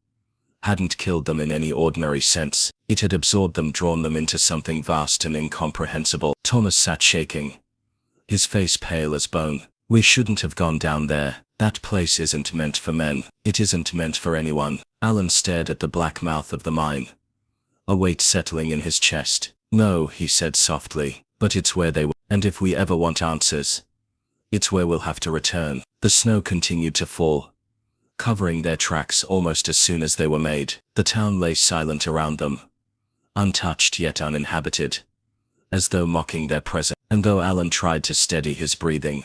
Speaker 2: hadn't killed them in any ordinary sense. It had absorbed them, drawn them into something vast and incomprehensible. Thomas sat shaking, his face pale as bone. We shouldn't have gone down there. That place isn't meant for men. It isn't meant for anyone. Alan stared at the black mouth of the mine, a weight settling in his chest. No, he said softly, but it's where they were. And if we ever want answers, it's where we'll have to return. The snow continued to fall, covering their tracks almost as soon as they were made. The town lay silent around them, untouched yet uninhabited, as though mocking their presence. And though Alan tried to steady his breathing,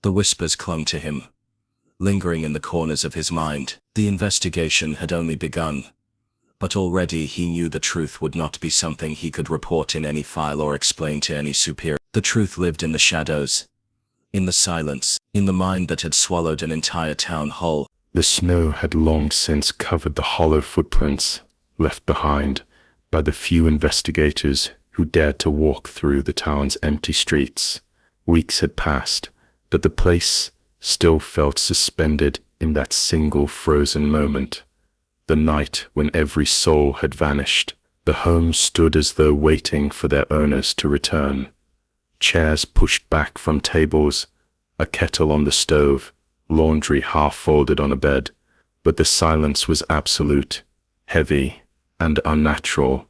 Speaker 2: the whispers clung to him, lingering in the corners of his mind. The investigation had only begun, but already he knew the truth would not be something he could report in any file or explain to any superior. The truth lived in the shadows, in the silence, in the mind that had swallowed an entire town whole.
Speaker 1: The snow had long since covered the hollow footprints left behind by the few investigators who dared to walk through the town's empty streets. Weeks had passed, but the place still felt suspended in that single frozen moment. The night when every soul had vanished. The home stood as though waiting for their owners to return. Chairs pushed back from tables, a kettle on the stove, laundry half folded on a bed, but the silence was absolute, heavy, and unnatural,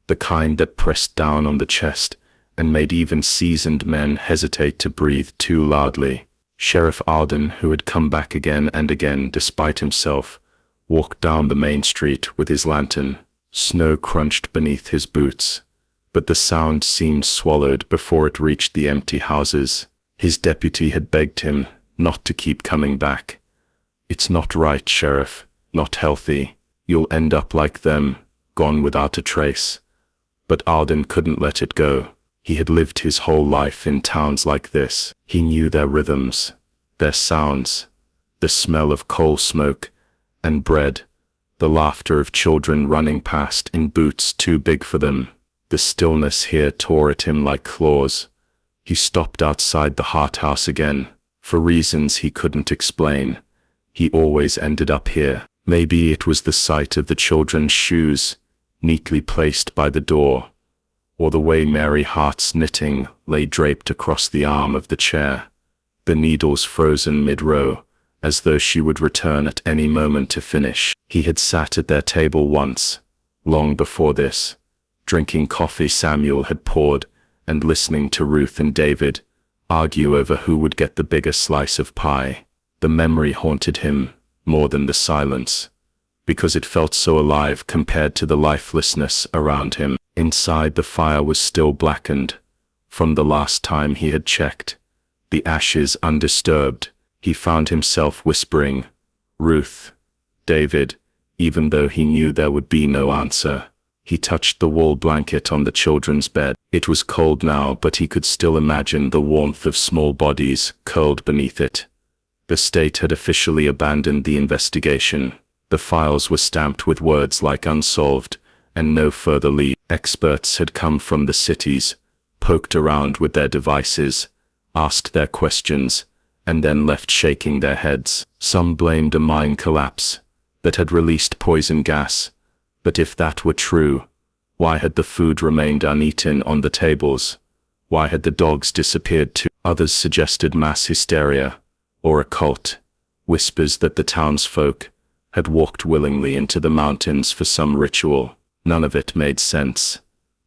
Speaker 1: the kind that pressed down on the chest and made even seasoned men hesitate to breathe too loudly. Sheriff Arden, who had come back again and again despite himself, walked down the main street with his lantern. Snow crunched beneath his boots, but the sound seemed swallowed before it reached the empty houses. His deputy had begged him not to keep coming back. "It's not right, Sheriff, not healthy. You'll end up like them, gone without a trace." But Arden couldn't let it go. He had lived his whole life in towns like this. He knew their rhythms, their sounds, the smell of coal smoke and bread, the laughter of children running past in boots too big for them. The stillness here tore at him like claws. He stopped outside the Hart House again. For reasons he couldn't explain, he always ended up here. Maybe it was the sight of the children's shoes, neatly placed by the door, or the way Mary Hart's knitting lay draped across the arm of the chair, the needles frozen mid-row, as though she would return at any moment to finish. He had sat at their table once, long before this, drinking coffee Samuel had poured and listening to Ruth and David argue over who would get the bigger slice of pie. The memory haunted him more than the silence, because it felt so alive compared to the lifelessness around him. Inside, the fire was still blackened from the last time he had checked, the ashes undisturbed. He found himself whispering, "Ruth, David," even though he knew there would be no answer. He touched the wool blanket on the children's bed. It was cold now, but he could still imagine the warmth of small bodies curled beneath it. The state had officially abandoned the investigation. The files were stamped with words like "Unsolved" and "No further lead." Experts had come from the cities, poked around with their devices, asked their questions, and then left shaking their heads. Some blamed a mine collapse that had released poison gas. But if that were true, why had the food remained uneaten on the tables? Why had the dogs disappeared too? Others suggested mass hysteria, or a cult, whispers that the townsfolk had walked willingly into the mountains for some ritual. None of it made sense.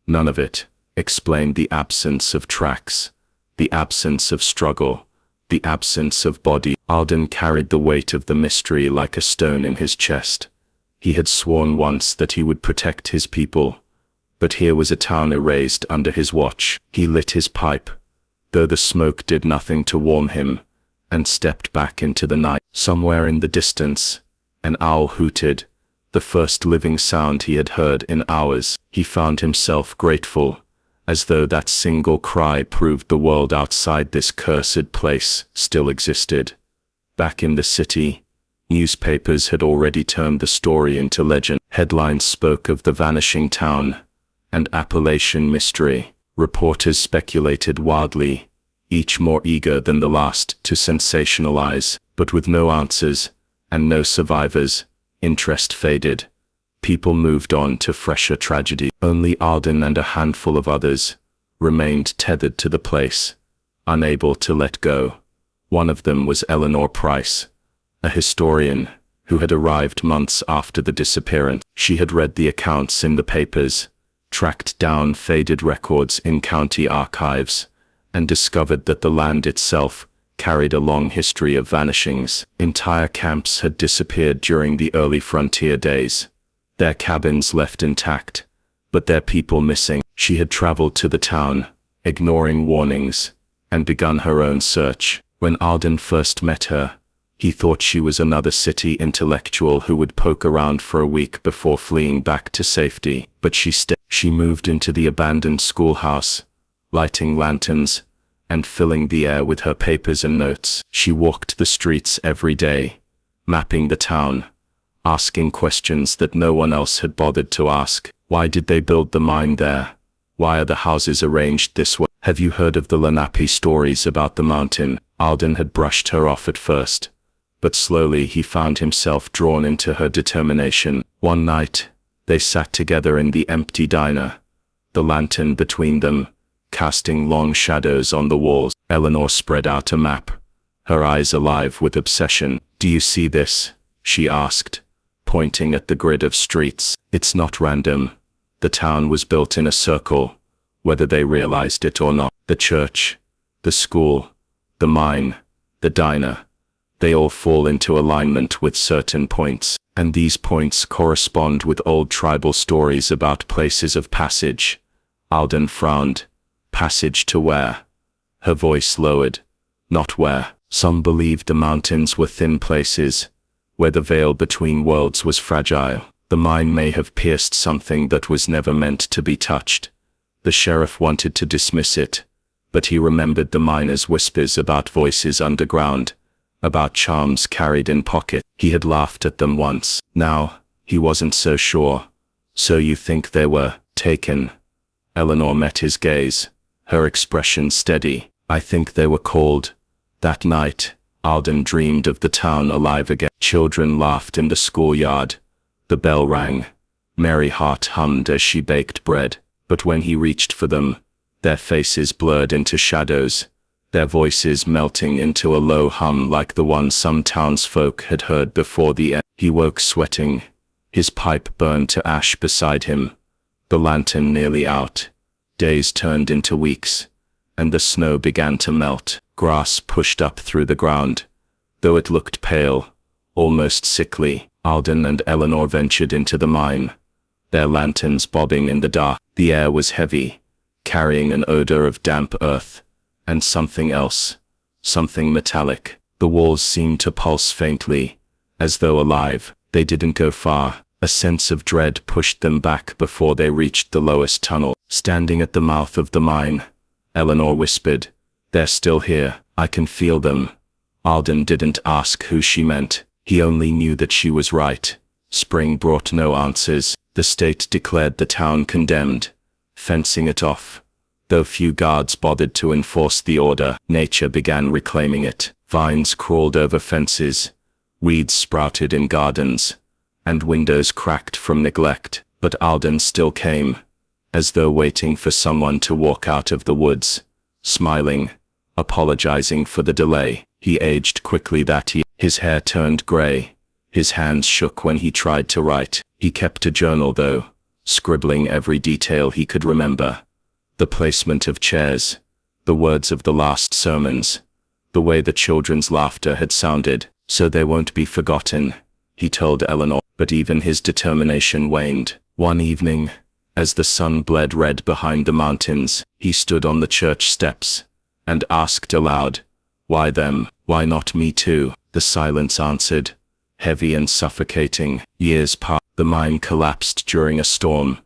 Speaker 1: None of it explained the absence of tracks, the absence of struggle, the absence of body. Arden carried the weight of the mystery like a stone in his chest. He had sworn once that he would protect his people, but here was a town erased under his watch. He lit his pipe, though the smoke did nothing to warm him, and stepped back into the night. Somewhere in the distance, an owl hooted, the first living sound he had heard in hours. He found himself grateful, as though that single cry proved the world outside this cursed place still existed. Back in the city, newspapers had already turned the story into legend. Headlines spoke of the vanishing town and Appalachian mystery. Reporters speculated wildly, each more eager than the last to sensationalize, but with no answers and no survivors. Interest faded. People moved on to fresher tragedy. Only Arden and a handful of others remained tethered to the place, unable to let go. One of them was Eleanor Price, a historian who had arrived months after the disappearance. She had read the accounts in the papers, tracked down faded records in county archives, and discovered that the land itself
Speaker 2: carried a long history of vanishings. Entire camps had disappeared during the early frontier days, their cabins left intact, but their people missing. She had traveled to the town, ignoring warnings, and begun her own search. When Alden first met her, he thought she was another city intellectual who would poke around for a week before fleeing back to safety. But she moved into the abandoned schoolhouse, lighting lanterns and filling the air with her papers and notes. She walked the streets every day, mapping the town, asking questions that no one else had bothered to ask. Why did they build the mine there? Why are the houses arranged this way? Have you heard of the Lenape stories about the mountain? Alden had brushed her off at first, but slowly he found himself drawn into her determination. One night, they sat together in the empty diner, the lantern between them, casting long shadows on the walls. Eleanor spread out a map, her eyes alive with obsession. "Do you see this?" she asked, pointing at the grid of streets. "It's not random. The town was built in a circle, whether they realized it or not. The church, the school, the mine, the diner, they all fall into alignment with certain points, and these points correspond with old tribal stories about places of passage." Alden frowned. "Passage to where?" Her voice lowered. "Not where." Some believed the mountains were thin places, where the veil between worlds was fragile. The mine may have pierced something that was never meant to be touched. The sheriff wanted to dismiss it, but he remembered the miners' whispers about voices underground, about charms carried in pocket. He had laughed at them once. Now, he wasn't so sure. "So you think they were taken?" Eleanor met his gaze, her expression steady. "I think they were called." That night, Alden dreamed of the town alive again. Children laughed in the schoolyard. The bell rang. Mary Hart hummed as she baked bread. But when he reached for them, their faces blurred into shadows, their voices melting into a low hum like the one some townsfolk had heard before the end. He woke sweating, his pipe burned to ash beside him, the lantern nearly out. Days turned into weeks, and the snow began to melt. Grass pushed up through the ground, though it looked pale, almost sickly. Alden and Eleanor ventured into the mine, their lanterns bobbing in the dark. The air was heavy, carrying an odor of damp earth, and something else, something metallic. The walls seemed to pulse faintly, as though alive. They didn't go far. A sense of dread pushed them back before they reached the lowest tunnel. Standing at the mouth of the mine, Eleanor whispered, "They're still here. I can feel them." Alden didn't ask who she meant. He only knew that she was right. Spring brought no answers. The state declared the town condemned, fencing it off. Though few guards bothered to enforce the order, nature began reclaiming it. Vines crawled over fences, weeds sprouted in gardens, and windows cracked from neglect. But Alden still came, as though waiting for someone to walk out of the woods, smiling, apologizing for the delay. He aged quickly that year. His hair turned gray. His hands shook when he tried to write. He kept a journal though, scribbling every detail he could remember. The placement of chairs, the words of the last sermons, the way the children's laughter had sounded. "So they won't be forgotten," he told Eleanor. But even his determination waned. One evening, as the sun bled red behind the mountains, he stood on the church steps and asked aloud, "Why them? Why not me too?" The silence answered, heavy and suffocating. Years passed. The mine collapsed during a storm,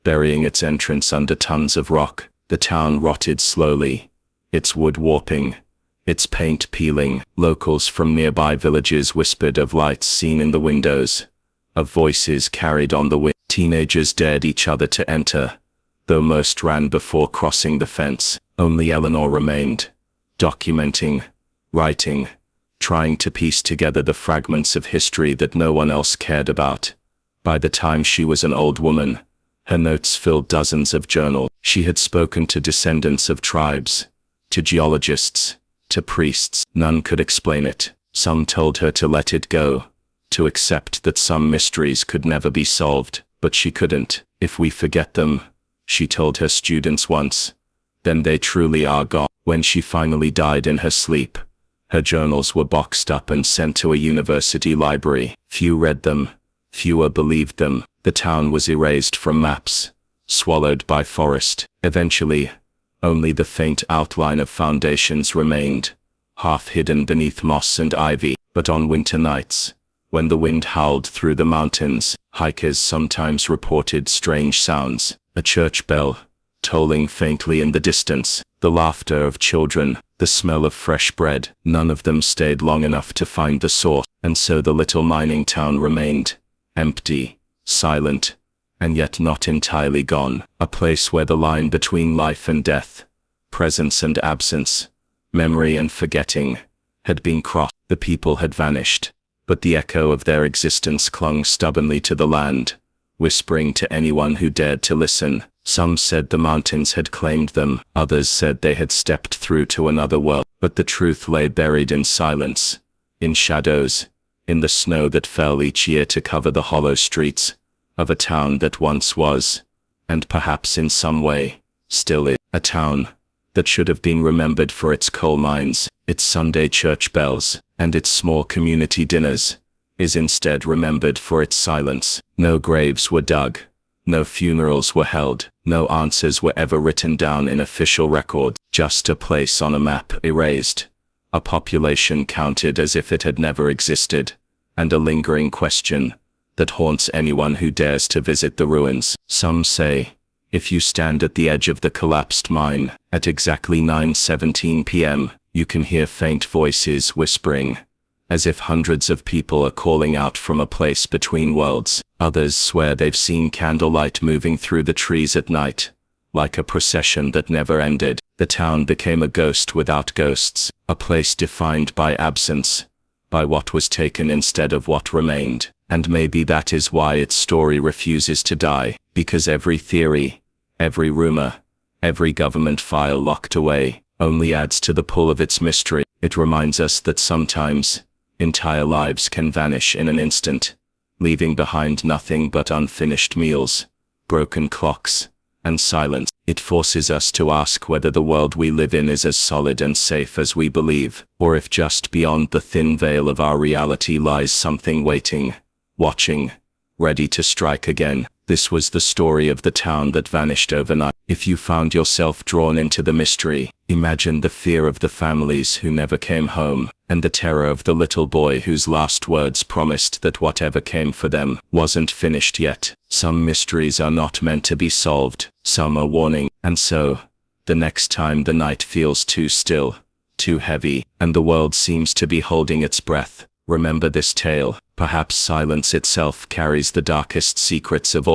Speaker 2: burying its entrance under tons of rock. The town rotted slowly, its wood warping, its paint peeling. Locals from nearby villages whispered of lights seen in the windows, of voices carried on the wind. Teenagers dared each other to enter, though most ran before crossing the fence. Only Eleanor remained, documenting, writing, trying to piece together the fragments of history that no one else cared about. By the time she was an old woman, her notes filled dozens of journals. She had spoken to descendants of tribes, to geologists, to priests. None could explain it. Some told her to let it go, to accept that some mysteries could never be solved. But she couldn't. "If we forget them," she told her students once, "then they truly are gone." When she finally died in her sleep, Her journals were boxed up and sent to a university library. Few read them. Fewer believed them. The town was erased from maps, swallowed by forest. Eventually, only the faint outline of foundations remained, half hidden beneath moss and ivy. But on winter nights, when the wind howled through the mountains, hikers sometimes reported strange sounds. A church bell, tolling faintly in the distance, the laughter of children, the smell of fresh bread. None of them stayed long enough to find the source, and so the little mining town remained, empty, silent, and yet not entirely gone. A place where the line between life and death, presence and absence, memory and forgetting, had been crossed. The people had vanished, but the echo of their existence clung stubbornly to the land, whispering to anyone who dared to listen. Some said the mountains had claimed them, others said they had stepped through to another world. But the truth lay buried in silence, in shadows, in the snow that fell each year to cover the hollow streets of a town that once was, and perhaps in some way, still is, a town that should have been remembered for its coal mines, its Sunday church bells, and its small community dinners, is instead remembered for its silence. No graves were dug, no funerals were held, no answers were ever written down in official records, just a place on a map erased, a population counted as if it had never existed, and a lingering question that haunts anyone who dares to visit the ruins. Some say, if you stand at the edge of the collapsed mine, at exactly 9:17 p.m., you can hear faint voices whispering, as if hundreds of people are calling out from a place between worlds. Others swear they've seen candlelight moving through the trees at night, like a procession that never ended. The town became a ghost without ghosts, a place defined by absence, by what was taken instead of what remained. And maybe that is why its story refuses to die, because every theory, every rumor, every government file locked away, only adds to the pull of its mystery. It reminds us that sometimes, entire lives can vanish in an instant, leaving behind nothing but unfinished meals, broken clocks, and silence. It forces us to ask whether the world we live in is as solid and safe as we believe, or if just beyond the thin veil of our reality lies something waiting, watching, ready to strike again. This was the story of the town that vanished overnight. If you found yourself drawn into the mystery, imagine the fear of the families who never came home, and the terror of the little boy whose last words promised that whatever came for them wasn't finished yet. Some mysteries are not meant to be solved, some are warning. And so, the next time the night feels too still, too heavy, and the world seems to be holding its breath, remember this tale. Perhaps silence itself carries the darkest secrets of all.